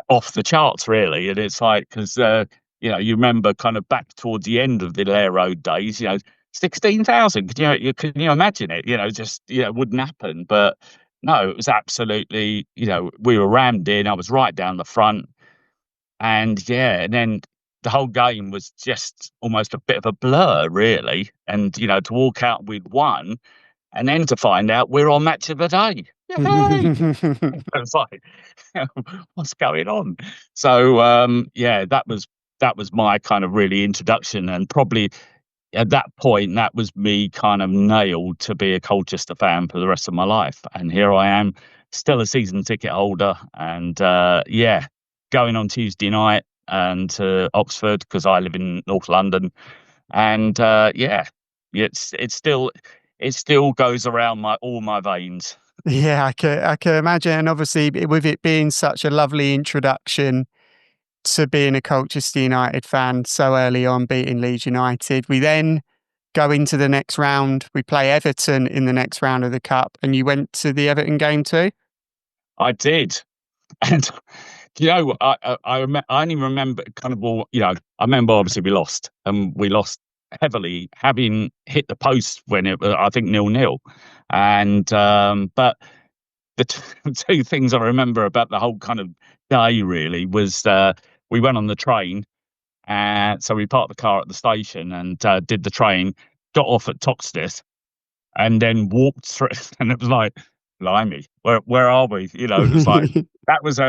off the charts really. And it's like, because, you remember kind of back towards the end of the Lair Road days, 16,000. Can you imagine it? It wouldn't happen. But no, it was absolutely, we were rammed in. I was right down the front. And then the whole game was just almost a bit of a blur, really. And, to walk out with one and then to find out we're on match of the day. Yay! I was like, what's going on? So, that was my kind of really introduction, and probably at that point, that was me kind of nailed to be a Colchester fan for the rest of my life. And here I am, still a season ticket holder. And going on Tuesday night and to Oxford because I live in North London. And it still goes around all my veins. Yeah, I can imagine. And obviously, with it being such a lovely introduction to being a Colchester United fan so early on, beating Leeds United. We then go into the next round. We play Everton in the next round of the Cup, and you went to the Everton game too? I did. And, I only remember kind of, I remember obviously we lost, and we lost heavily, having hit the post when it was, I think, 0-0. And, but the two things I remember about the whole kind of day really was we went on the train, and so we parked the car at the station and did the train, got off at Toxteth, and then walked through. And it was like, blimey, where are we? It was like that was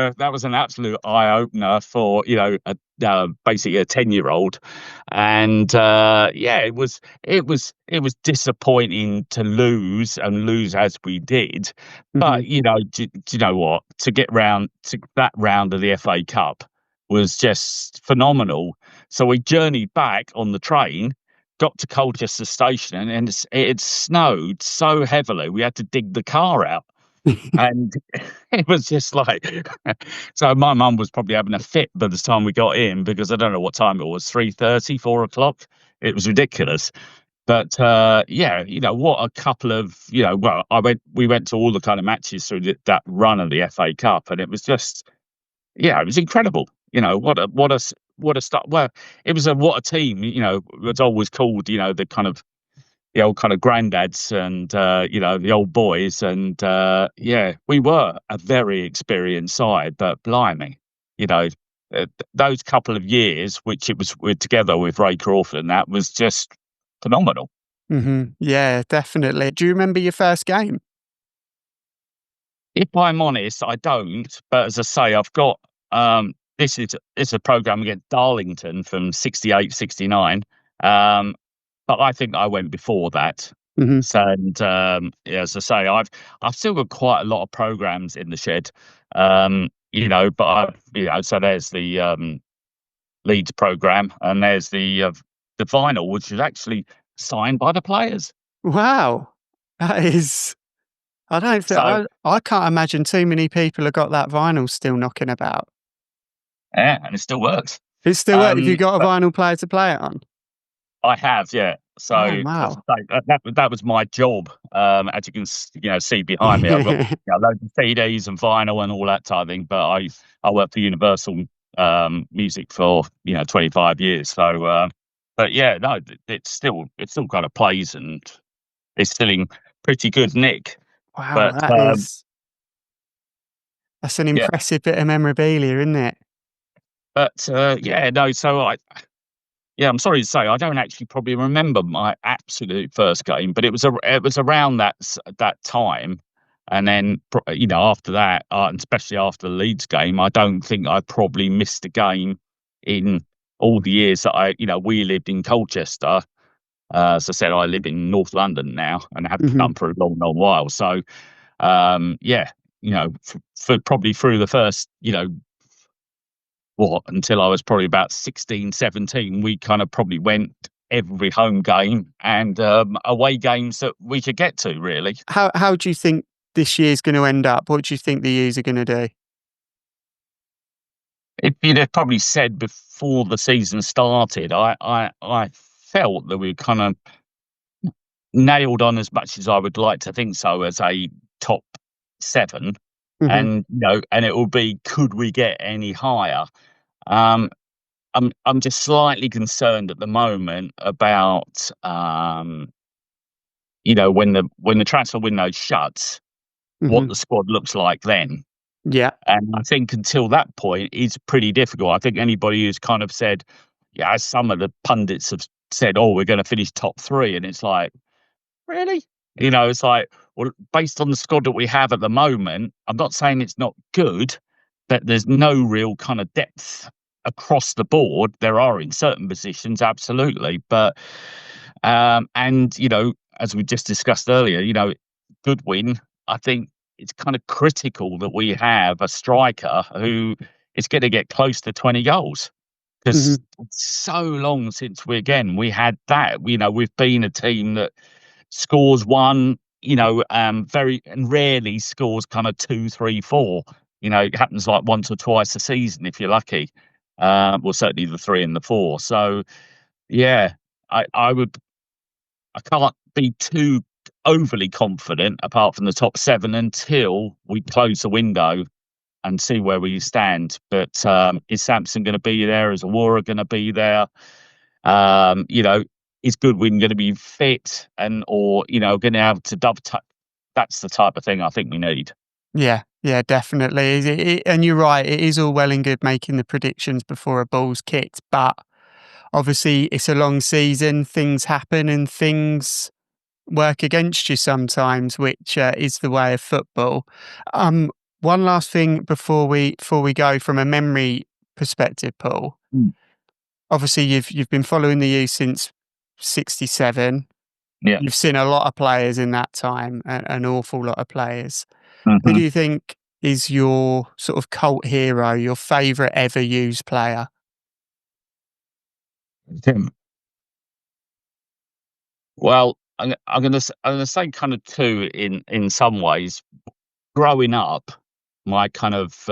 an absolute eye opener for basically a 10-year-old, and it was disappointing to lose as we did, but do you know what? To get round to that round of the FA Cup was just phenomenal. So we journeyed back on the train, got to Colchester station, and it snowed so heavily we had to dig the car out. And it was just like, so my mum was probably having a fit by the time we got in, because I don't know what time it was, 3:30, 4:00. It was ridiculous. But what a couple of, we went to all the kind of matches through that run of the FA Cup, and it was just, it was incredible. What a start. Well, it was what a team, it's always called, the old kind of granddads and, the old boys. And, we were a very experienced side, but blimey, those couple of years, which it was together with Ray Crawford, and that was just phenomenal. Yeah, definitely. Do you remember your first game? If I'm honest, I don't. But as I say, I've got this is a program against Darlington from 68, 69. But I think I went before that. So, and yeah, as I say, I've still got quite a lot of programs in the shed. But so there's the Leeds program, and there's the vinyl, which is actually signed by the players. Wow, that is. I don't think I can't imagine too many people have got that vinyl still knocking about. Yeah, and it still works. It still works. Have you got a vinyl player to play it on? I have, yeah. So wow. that was my job. As you can see behind me, I've got loads of CDs and vinyl and all that type of thing. But I worked for Universal Music for 25 years. So, but yeah, no, it still kind of plays and it's still in pretty good nick. Wow, but, that's an impressive bit of memorabilia, isn't it? But so I'm sorry to say, I don't actually probably remember my absolute first game, but it was around that time, and then after that, and especially after the Leeds game, I don't think I probably missed a game in all the years that we lived in Colchester. As I said, I live in North London now, and have done for a long, long while. So, for probably through the first, until I was probably about 16, 17, we kind of probably went every home game and away games that we could get to, really. How do you think this year's going to end up? What do you think the U's are going to do? If you'd have probably said before the season started, I felt that we kind of nailed on as much as I would like to think so as a top 7. And and it will be, could we get any higher? I'm just slightly concerned at the moment about when the transfer window shuts, what the squad looks like then. Yeah, and I think until that point, it's pretty difficult. I think anybody who's kind of said, as some of the pundits have said, "Oh, we're going to finish top 3," and it's like, really? It's like, well, based on the squad that we have at the moment, I'm not saying it's not good, but there's no real kind of depth across the board. There are in certain positions, absolutely. But, as we just discussed earlier, Goodwin, I think it's kind of critical that we have a striker who is going to get close to 20 goals. Because it's so long since we had that. We've been a team that scores one, very and rarely scores kind of 2, 3, 4. It happens like once or twice a season if you're lucky. Well, certainly the 3 and the 4. So, yeah, I can't be too overly confident apart from the top 7 until we close the window and see where we stand. But is Samson going to be there? Is Awara going to be there? Is Goodwin going to be fit or going to have to dovetail? That's the type of thing I think we need. Yeah, definitely. And you're right, it is all well and good making the predictions before a ball's kicked, but obviously it's a long season, things happen and things work against you sometimes, which is the way of football. One last thing before we go from a memory perspective, Paul. Obviously you've been following the U since 67. Yeah. You've seen a lot of players in that time, an awful lot of players. Who do you think is your sort of cult hero, your favourite ever used player? Well, I'm going to say kind of 2 in some ways. Growing up, my kind of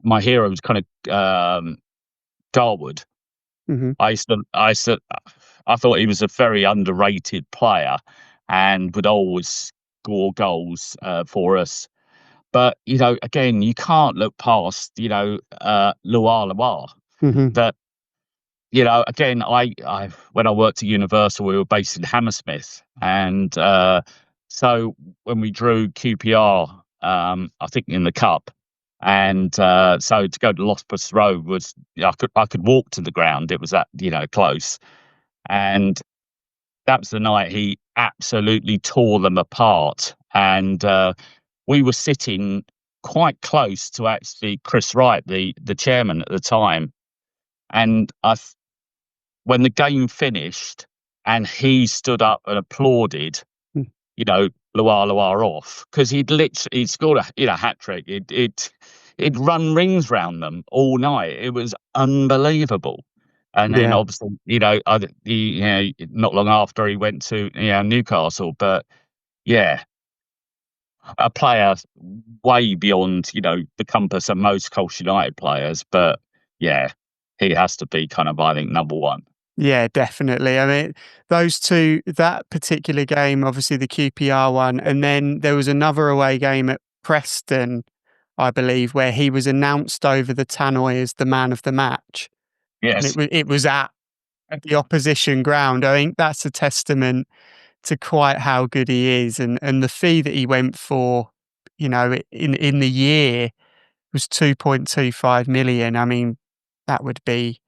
my hero was kind of Darwood. I thought he was a very underrated player and would always score goals for us. But again, you can't look past Loire. That again, I when I worked at Universal, we were based in Hammersmith, and so when we drew QPR, I think in the cup, And so to go to Lospus Road was I could walk to the ground. It was that close, and that was the night he absolutely tore them apart. And we were sitting quite close to actually Chris Wright, the chairman at the time, and when the game finished and he stood up and applauded, Loire off, because he'd scored a hat trick. He'd run rings round them all night. It was unbelievable. And then obviously, not long after he went to Newcastle. But yeah, a player way beyond the compass of most Colchester United players. But yeah, he has to be kind of, I think, number one. Yeah, definitely. I mean, those two, that particular game, obviously the QPR one, and then there was another away game at Preston, I believe, where he was announced over the tannoy as the man of the match. Yes. And it was at the opposition ground. I think that's a testament to quite how good he is. And the fee that he went for, in the year was 2.25 million. I mean, that would be...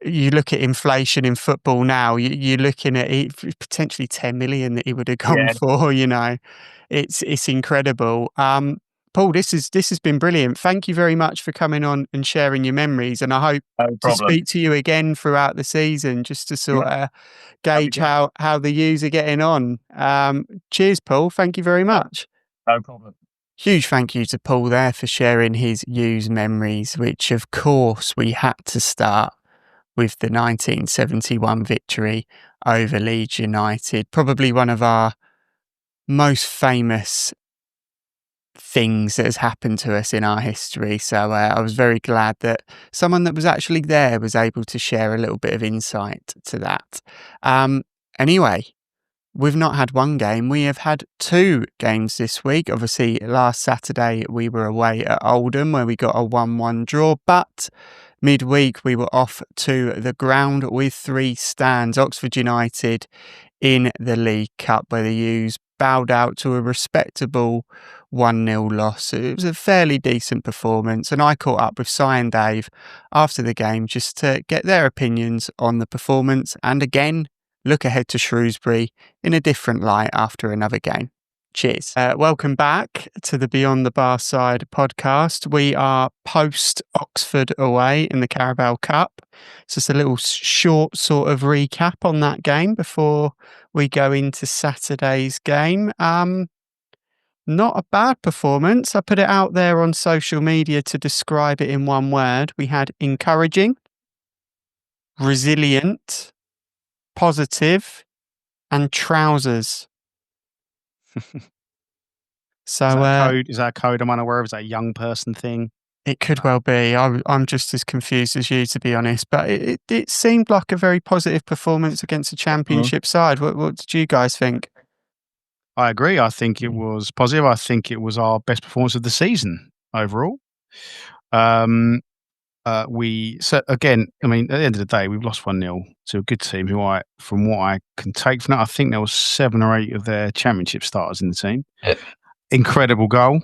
You look at inflation in football now, you're looking at potentially 10 million that he would have gone for, It's incredible. Paul, this has been brilliant. Thank you very much for coming on and sharing your memories. And I hope to speak to you again throughout the season, just to sort of gauge how the U's are getting on. Cheers, Paul. Thank you very much. No problem. Huge thank you to Paul there for sharing his U's memories, which of course we had to start with the 1971 victory over Leeds United. Probably one of our most famous things that has happened to us in our history. So I was very glad that someone that was actually there was able to share a little bit of insight to that. Anyway, we've not had one game. We have had two games this week. Obviously, last Saturday we were away at Oldham where we got a 1-1 draw, but midweek we were off to the ground with 3 stands. Oxford United in the League Cup, where the U's bowed out to a respectable 1-0 loss. It was a fairly decent performance, and I caught up with Si and Dave after the game just to get their opinions on the performance and again look ahead to Shrewsbury in a different light after another game. Cheers. Welcome back to the Beyond the Barside podcast. We are post Oxford away in the Carabao Cup. So it's a little short sort of recap on that game before we go into Saturday's game. Not a bad performance. I put it out there on social media to describe it in one word. We had encouraging, resilient, positive, and trousers. So is that a code I'm unaware of? Is that a young person thing? It could well be. I'm just as confused as you, to be honest. But it seemed like a very positive performance against a championship side. What did you guys think? I agree. I think it was positive. I think it was our best performance of the season overall. Again, I mean, at the end of the day, we've lost 1-0 to a good team who from what I can take from that, I think there was 7 or 8 of their championship starters in the team. Incredible goal.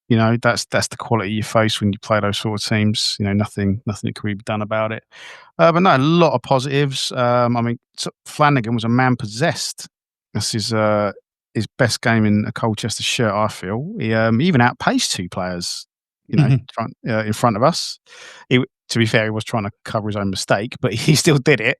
That's the quality you face when you play those sort of teams. Nothing that could be done about it. But no, a lot of positives. I mean, Flanagan was a man possessed. This is his best game in a Colchester shirt, I feel. He even outpaced 2 players. In front of us. To be fair, he was trying to cover his own mistake, but he still did it.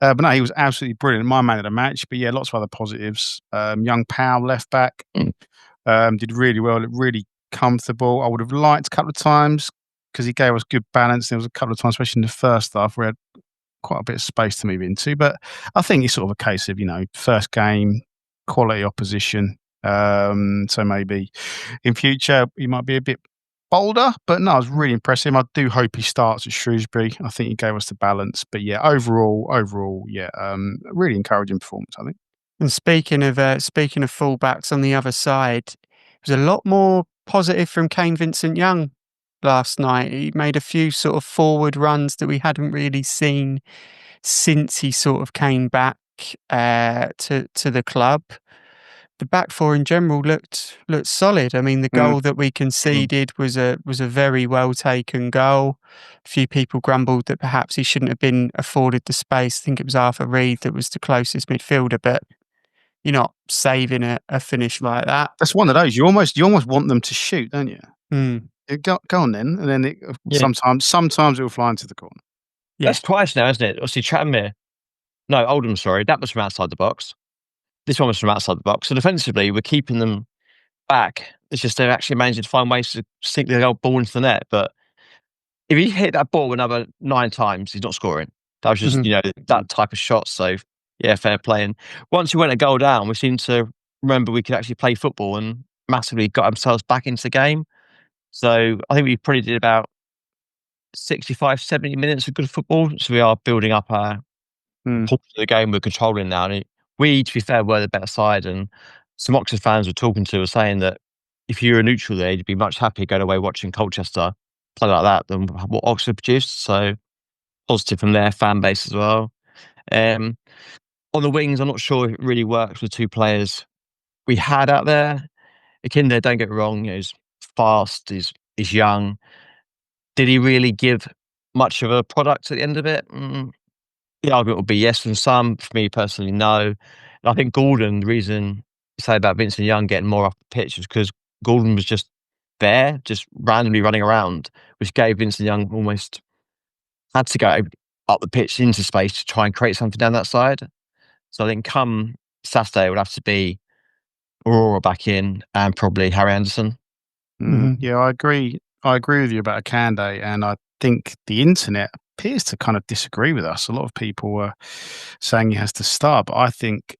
But no, he was absolutely brilliant. My man of the match. But yeah, lots of other positives. Young Powell, left back, did really well. Looked really comfortable. I would have liked a couple of times because he gave us good balance. There was a couple of times, especially in the first half, where we had quite a bit of space to move into. But I think it's sort of a case of first game, quality opposition. So maybe in future he might be a bit bolder, but no, I was really impressed. I do hope he starts at Shrewsbury. I think he gave us the balance. But yeah, overall, yeah, really encouraging performance, I think. And speaking of fullbacks on the other side, it was a lot more positive from Kane Vincent-Young last night. He made a few sort of forward runs that we hadn't really seen since he sort of came back to the club. the back four in general looked solid. I mean, the goal that we conceded was a very well taken goal. A few people grumbled that perhaps he shouldn't have been afforded the space. I think it was Arthur Reed that was the closest midfielder, but you're not saving a finish like that. That's one of those. You almost want them to shoot, don't you? Mm. Go on then, and then sometimes it will fly into the corner. Yeah. That's twice now, isn't it? Obviously, Oldham, sorry, that was from outside the box. This one was from outside the box. So defensively, we're keeping them back. It's just they're actually managing to find ways to sink the old ball into the net. But if he hit that ball another 9 times, he's not scoring. That was just, that type of shot. So, yeah, fair play. And once we went a goal down, we seemed to remember we could actually play football and massively got ourselves back into the game. So I think we probably did about 65, 70 minutes of good football. So we are building up our part of the game we're controlling now. And we, to be fair, were the better side. And some Oxford fans we're talking to were saying that if you were a neutral there, you'd be much happier going away watching Colchester play like that than what Oxford produced. So positive from their fan base as well. On the wings, I'm not sure if it really works with 2 players we had out there. Akinde, don't get me wrong, he's fast, he's young. Did he really give much of a product at the end of it? The argument would be yes from some. For me personally, no. And I think Gordon, the reason you say about Vincent Young getting more off the pitch is because Gordon was just there, just randomly running around, which gave Vincent Young almost had to go up the pitch into space to try and create something down that side. So I think come Saturday, it would have to be Aurora back in and probably Harry Anderson. Yeah, I agree. I agree with you about Akande, and I think the internet appears to kind of disagree with us. A lot of people were saying he has to start, but I think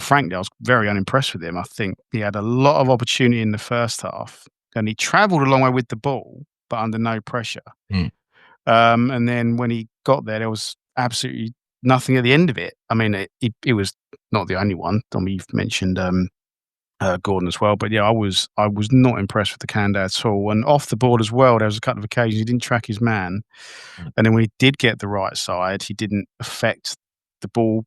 frankly, I was very unimpressed with him. I think he had a lot of opportunity in the first half, and he travelled a long way with the ball, but under no pressure. And then when he got there was absolutely nothing at the end of it. I mean, it was not the only one. I mean, you've mentioned Gordon as well, but yeah, I was not impressed with the Akande at all. And off the board as well, there was a couple of occasions he didn't track his man, and then when he did get the right side, he didn't affect the ball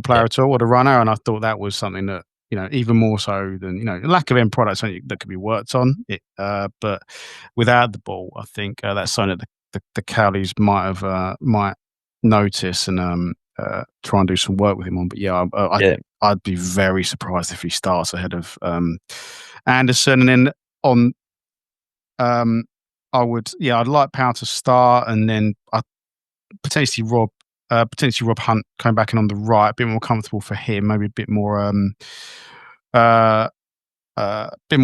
player at all, or the runner. And I thought that was something that even more so than lack of end product, something that could be worked on. But without the ball, I think that's something that the Cowleys might notice and try and do some work with him on. But yeah, I'd be very surprised if he starts ahead of Anderson. And then on, I'd like Powell to start, and then potentially Rob Hunt coming back in on the right, a bit more comfortable for him, maybe a bit more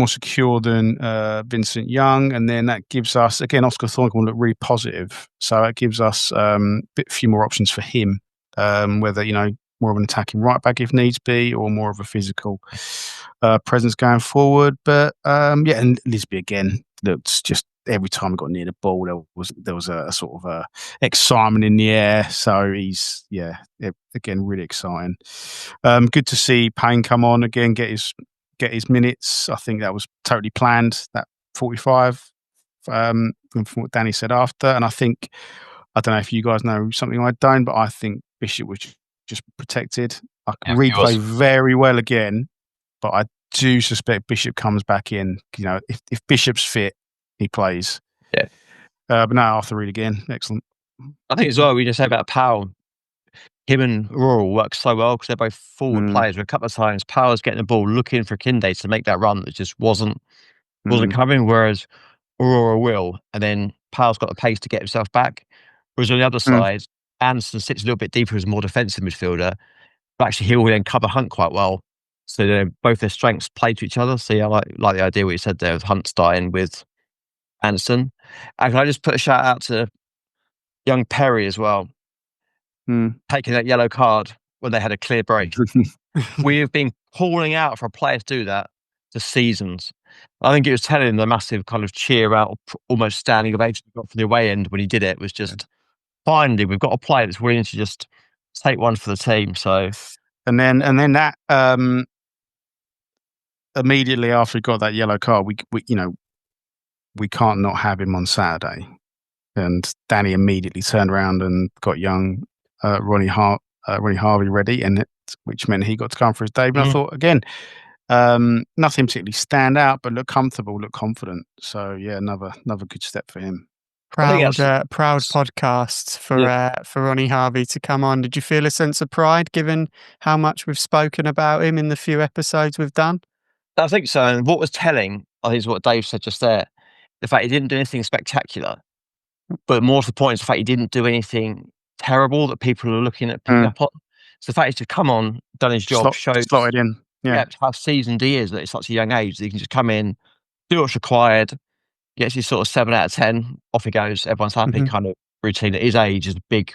secure than Vincent Young, and then that gives us again Oscar Thornton will look really positive, so it gives us a few more options for him, whether more of an attacking right back if needs be, or more of a physical presence going forward. But and Lisby again looked just every time he got near the ball there was a sort of excitement in the air. So he's again really exciting. Good to see Payne come on again, get his minutes. I think that was totally planned, that 45 from what Danny said after. And I don't know if you guys know something I don't, but I think Bishop was just protected. I can read play very well again, but I do suspect Bishop comes back in. If Bishop's fit, he plays. Yeah. But no, Arthur Reed again. Excellent. I think as well, we just say about Powell, him and Rural work so well because they're both forward players. A couple of times, Powell's getting the ball, looking for Akinde to make that run that just wasn't coming, whereas Aurora will, and then Powell's got the pace to get himself back. Whereas on the other side, Anderson sits a little bit deeper as a more defensive midfielder, but actually he'll then cover Hunt quite well. So both their strengths play to each other. So yeah, I like the idea what you said there of Hunt starting with Anderson. And can I just put a shout out to young Perry as well, taking that yellow card when they had a clear break. We have been calling out for a player to do that for seasons. I think it was telling the massive kind of cheer out, almost standing ovation he got from the away end when he did it. Was just finally we've got a player that's willing to just take one for the team. So, and then that immediately after he got that yellow card, we can't not have him on Saturday. And Danny immediately turned around and got young Ronnie Harvey ready, and which meant he got to come for his debut. And I thought, again, nothing particularly stand out, but look comfortable, look confident. So yeah, another good step for him. Proud podcast for Ronnie Harvey to come on. Did you feel a sense of pride given how much we've spoken about him in the few episodes we've done? I think so. And what was telling, I think, is what Dave said just there. The fact he didn't do anything spectacular, but more to the point is the fact he didn't do anything terrible that people are looking at picking up on. So the fact he's just come on, done his job, slotted in. Yeah, how seasoned he is at such a young age that he can just come in, do what's required, gets his sort of 7 out of 10, off he goes, everyone's happy kind of routine at his age is a big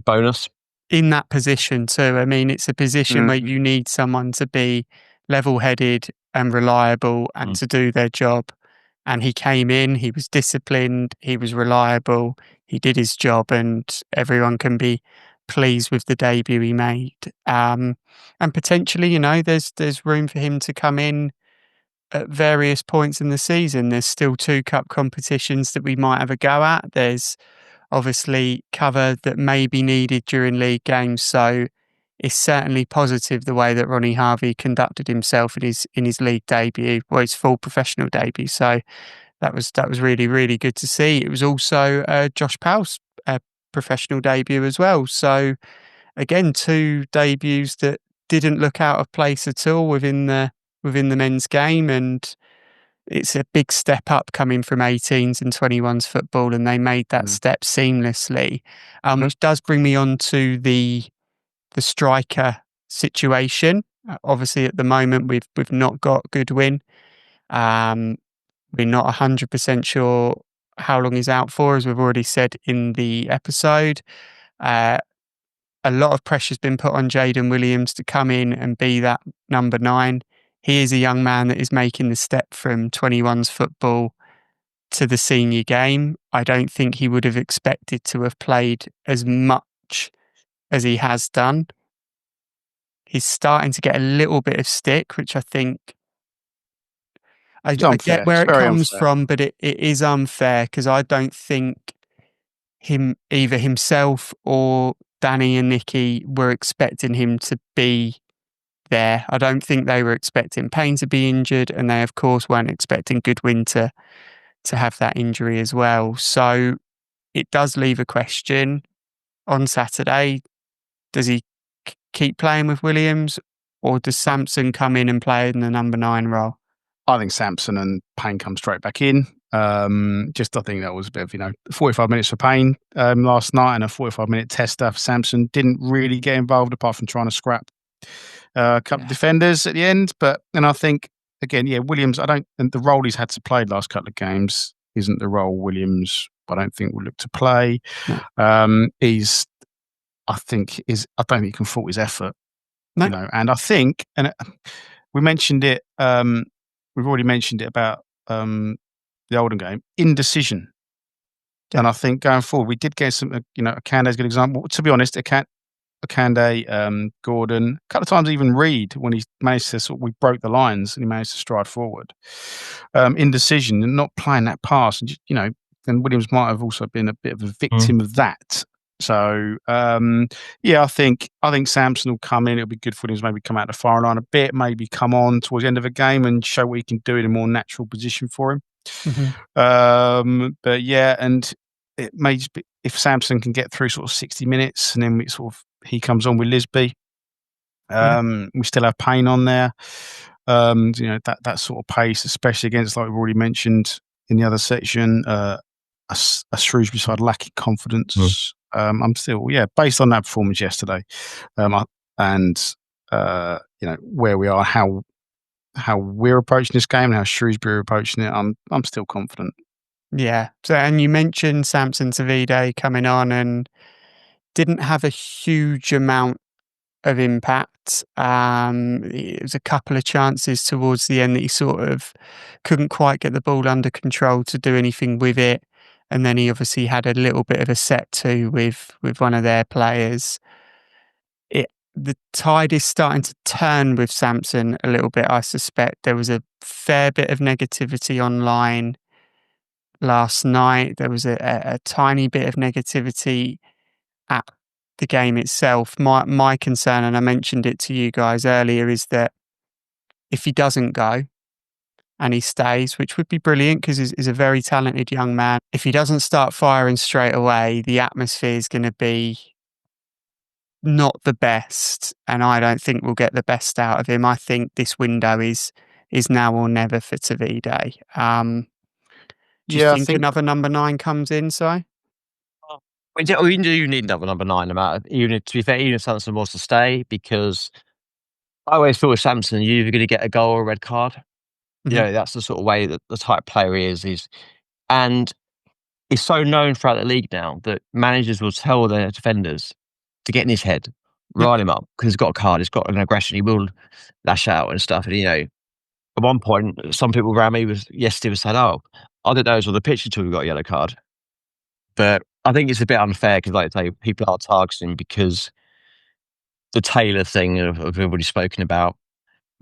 bonus. In that position too, I mean, it's a position where you need someone to be level-headed and reliable and to do their job. And he came in, he was disciplined, he was reliable, he did his job, and everyone can be pleased with the debut he made. And potentially, you know, there's room for him to come in at various points in the season. There's still 2 cup competitions that we might have a go at. There's obviously cover that may be needed during league games. So it's certainly positive the way that Ronnie Harvey conducted himself in his league debut, well, his full professional debut. So that was really, really good to see. It was also Josh Powell's professional debut as well. So again, 2 debuts that didn't look out of place at all within the men's game, and it's a big step up coming from 18s and 21s football, and they made that step seamlessly, which does bring me on to the striker situation. Obviously, at the moment, we've not got Goodwin. We're not 100% sure how long he's out for, as we've already said in the episode. A lot of pressure's been put on Jaden Williams to come in and be that number 9. He is a young man that is making the step from 21s football to the senior game. I don't think he would have expected to have played as much as he has done. He's starting to get a little bit of stick, which I think I get where it comes from, but it is unfair because I don't think either himself or Danny and Nicky were expecting him to be there. I don't think they were expecting Payne to be injured, and they of course weren't expecting Goodwin to have that injury as well. So it does leave a question on Saturday. Does he keep playing with Williams, or does Sampson come in and play in the number 9 role? I think Sampson and Payne come straight back in. I think that was a bit of 45 minutes for Payne last night and a 45-minute tester for Sampson. Didn't really get involved apart from trying to scrap a couple of defenders at the end. And I think again, Williams. And the role he's had to play the last couple of games isn't the role Williams, I don't think, will look to play. No. I don't think he can fault his effort. No. And I think, and we mentioned it. We've already mentioned it about the Oldham game, indecision. Yeah. And I think going forward, we did get some, Akande's a good example. To be honest, Akande, Gordon, a couple of times even Reed, when he managed to we broke the lines and he managed to stride forward. Indecision and not playing that pass. And, and Williams might have also been a bit of a victim of that. So, I think Sampson will come in. It'll be good for him to maybe come out the far line a bit, maybe come on towards the end of a game and show what he can do in a more natural position for him. Mm-hmm. And it may just be, if Sampson can get through sort of 60 minutes and then he comes on with Lisby. We still have Payne on there. That sort of pace, especially against, like we've already mentioned in the other section, a Shrewsbury side lacking confidence. I'm still, based on that performance yesterday, where we are, how we're approaching this game and how Shrewsbury are approaching it, I'm still confident. Yeah. So, and you mentioned Samson Tavide coming on and didn't have a huge amount of impact. It was a couple of chances towards the end that he sort of couldn't quite get the ball under control to do anything with it. And then he obviously had a little bit of a set to with one of their players. The tide is starting to turn with Sampson a little bit, I suspect. There was a fair bit of negativity online last night. There was a tiny bit of negativity at the game itself. My concern, and I mentioned it to you guys earlier, is that if he doesn't go and he stays, which would be brilliant because he's a very talented young man, if he doesn't start firing straight away, the atmosphere is going to be not the best, and I don't think we'll get the best out of him. I think this window is now or never for Tavide. Do you think another number 9 comes in, Si? We do need another number 9, no matter. To be fair, even if Samson wants to stay, because I always feel with Samson, you're either going to get a goal or a red card. Mm-hmm. That's the sort of way that the type player he is. And he's so known throughout the league now that managers will tell their defenders to get in his head, rile him up, because he's got a card, he's got an aggression, he will lash out and stuff. And, at one point, some people around me yesterday was saying, "Oh, I didn't know it was on the pitch until we got a yellow card." But I think it's a bit unfair because, like I say, people are targeting because the Taylor thing of everybody's spoken about.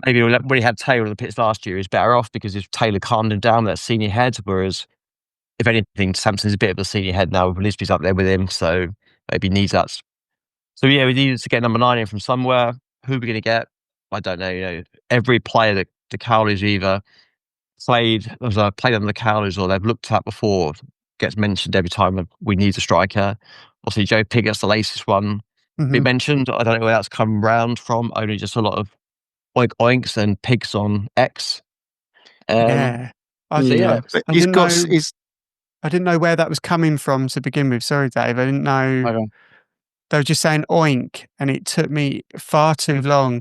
Maybe when he had Taylor on the pitch last year, he's better off because if Taylor calmed him down, that's senior head. Whereas, if anything, Samson's a bit of a senior head now. Lisby's up there with him, so maybe he needs that. So yeah, we needed to get number 9 in from somewhere. Who are we going to get? I don't know. Every player that the Cowleys either played under the Cowleys or they've looked at before gets mentioned every time we need a striker. Obviously, Joe Piggott's the latest one be mentioned. I don't know where that's come round from. Only just a lot of oinks and pigs on X. I didn't know where that was coming from to begin with. Sorry, Dave. I didn't know. They were just saying oink, and it took me far too long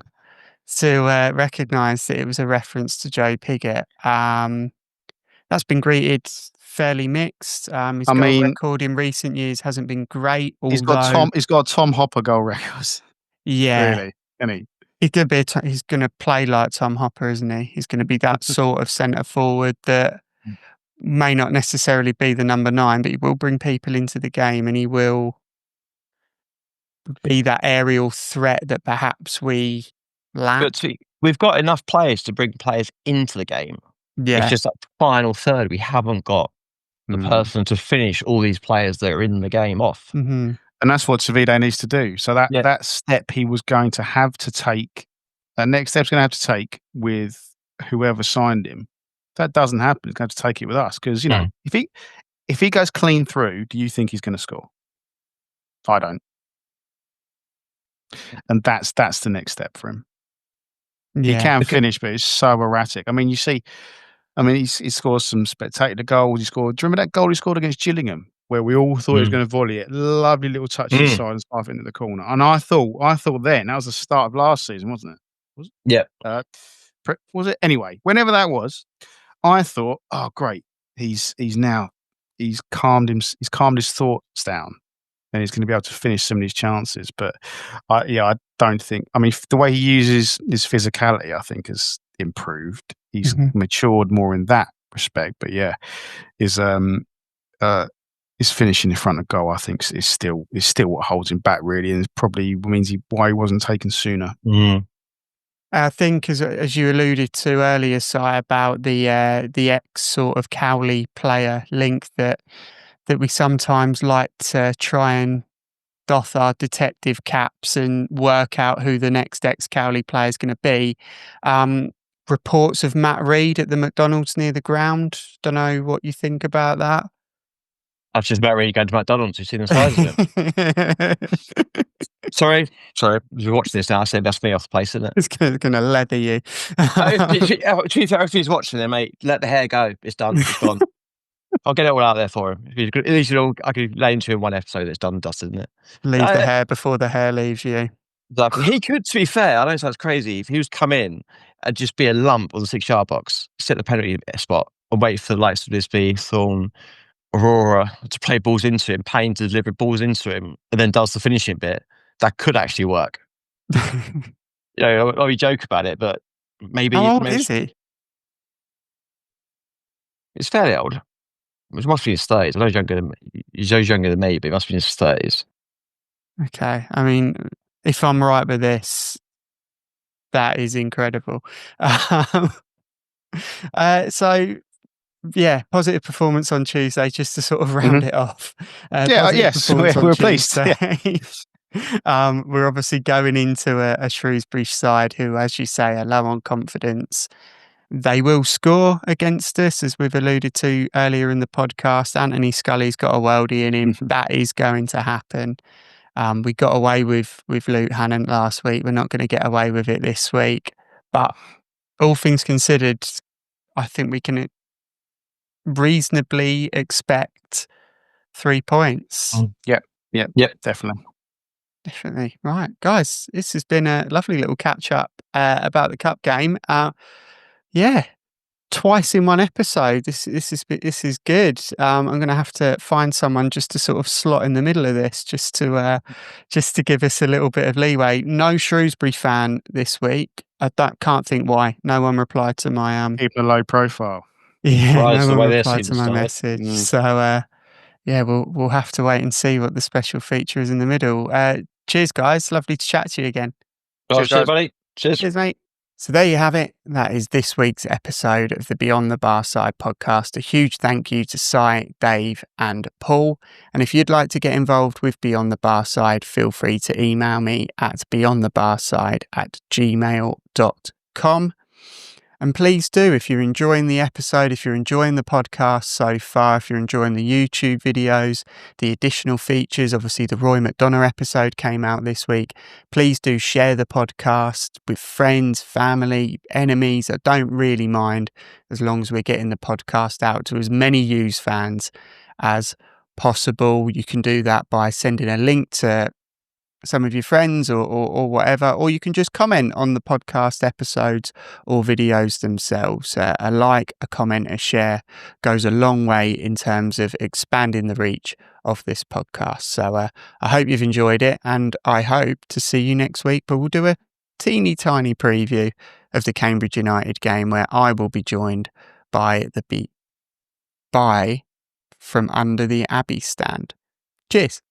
to recognise that it was a reference to Joe Pigott. That's been greeted fairly mixed. His goal record in recent years hasn't been great. He's got a Tom Hopper goal record. Yeah, really, isn't he? He's going to play like Tom Hopper, isn't he? He's going to be that sort of centre forward that may not necessarily be the number 9, but he will bring people into the game and he will be that aerial threat that perhaps we lack. But we've got enough players to bring players into the game. Yeah. It's just that final third, we haven't got the person to finish all these players that are in the game off. Mm-hmm. And that's what Tavide needs to do. So that step he was going to have to take, that next step's going to have to take with whoever signed him. If that doesn't happen, he's going to have to take it with us. Because, if he goes clean through, do you think he's going to score? I don't. And that's the next step for him. Yeah. He can finish, but it's so erratic. I mean, he scores some spectacular goals. Do you remember that goal he scored against Gillingham, where we all thought he was going to volley it? Lovely little touch to the side and stuff into the corner. And I thought then that was the start of last season, wasn't it? Was it? Yeah. Was it? Anyway, whenever that was, I thought, oh great, he's calmed his thoughts down, and he's going to be able to finish some of these chances. But I don't think. I mean, the way he uses his physicality, I think, has improved. He's matured more in that respect. But yeah, his finishing in front of goal, I think, is still what holds him back really, and probably means why he wasn't taken sooner. Mm. I think, as you alluded to earlier, Si, about the ex sort of Cowley player link that we sometimes like to try and doff our detective caps and work out who the next ex Cowley player is going to be. Reports of Matt Reed at the McDonald's near the ground. Don't know what you think about that. That's just Matt Reed going to McDonald's. You've seen the size of it. Sorry. If you're watching this now, I said that's me off the place, isn't it? It's going to leather you. If he's watching it, mate, let the hair go. It's done. It's gone. I'll get it all out there for him. At least I could lay into him one episode. It's done and dusted, isn't it? Leave the hair before the hair leaves you. Exactly. He could, to be fair, I know it sounds crazy, if he was come in and just be a lump on the 6-yard box, sit the penalty spot and wait for the likes of Lisby, Thorne, Aurora to play balls into him, Payne to deliver balls into him, and then does the finishing bit, that could actually work. We joke about it, but maybe. How old is he? It's fairly old. It must be in his 30s. I know he's younger than me, but he must be in his 30s. Okay. I mean, if I'm right with this, that is incredible. So, yeah, positive performance on Tuesday, just to sort of round it off. Yes, we're pleased. We're obviously going into a Shrewsbury side who, as you say, are low on confidence. They will score against us, as we've alluded to earlier in the podcast. Anthony Scully's got a worldie in him. That is going to happen. We got away with Luke Hannant last week. We're not going to get away with it this week. But all things considered, I think we can reasonably expect 3 points. Yep, definitely. Definitely. Right, guys, this has been a lovely little catch up about the cup game. Yeah, twice in one episode. This is good. I'm going to have to find someone just to sort of slot in the middle of this, just to give us a little bit of leeway. No Shrewsbury fan this week. Can't think why. No one replied to my Keep a low profile. Yeah, Surprised no the one way their replied to season my started. message. So yeah, we'll have to wait and see what the special feature is in the middle. Cheers, guys. Lovely to chat to you again. Cheers, guys. buddy. Cheers. Cheers, mate. So there you have it. That is this week's episode of the Beyond the Barside podcast. A huge thank you to Si, Dave and Paul. And if you'd like to get involved with Beyond the Barside, feel free to email me at beyondthebarside@gmail.com. And please do, if you're enjoying the episode, if you're enjoying the podcast so far, if you're enjoying the YouTube videos, the additional features, obviously the Roy McDonough episode came out this week, please do share the podcast with friends, family, enemies. I don't really mind, as long as we're getting the podcast out to as many U's fans as possible. You can do that by sending a link to some of your friends or whatever, or you can just comment on the podcast episodes or videos themselves. A like, a comment, a share goes a long way in terms of expanding the reach of this podcast. So I hope you've enjoyed it, and I hope to see you next week, but we'll do a teeny tiny preview of the Cambridge United game where I will be joined by from under the Abbey stand. Cheers.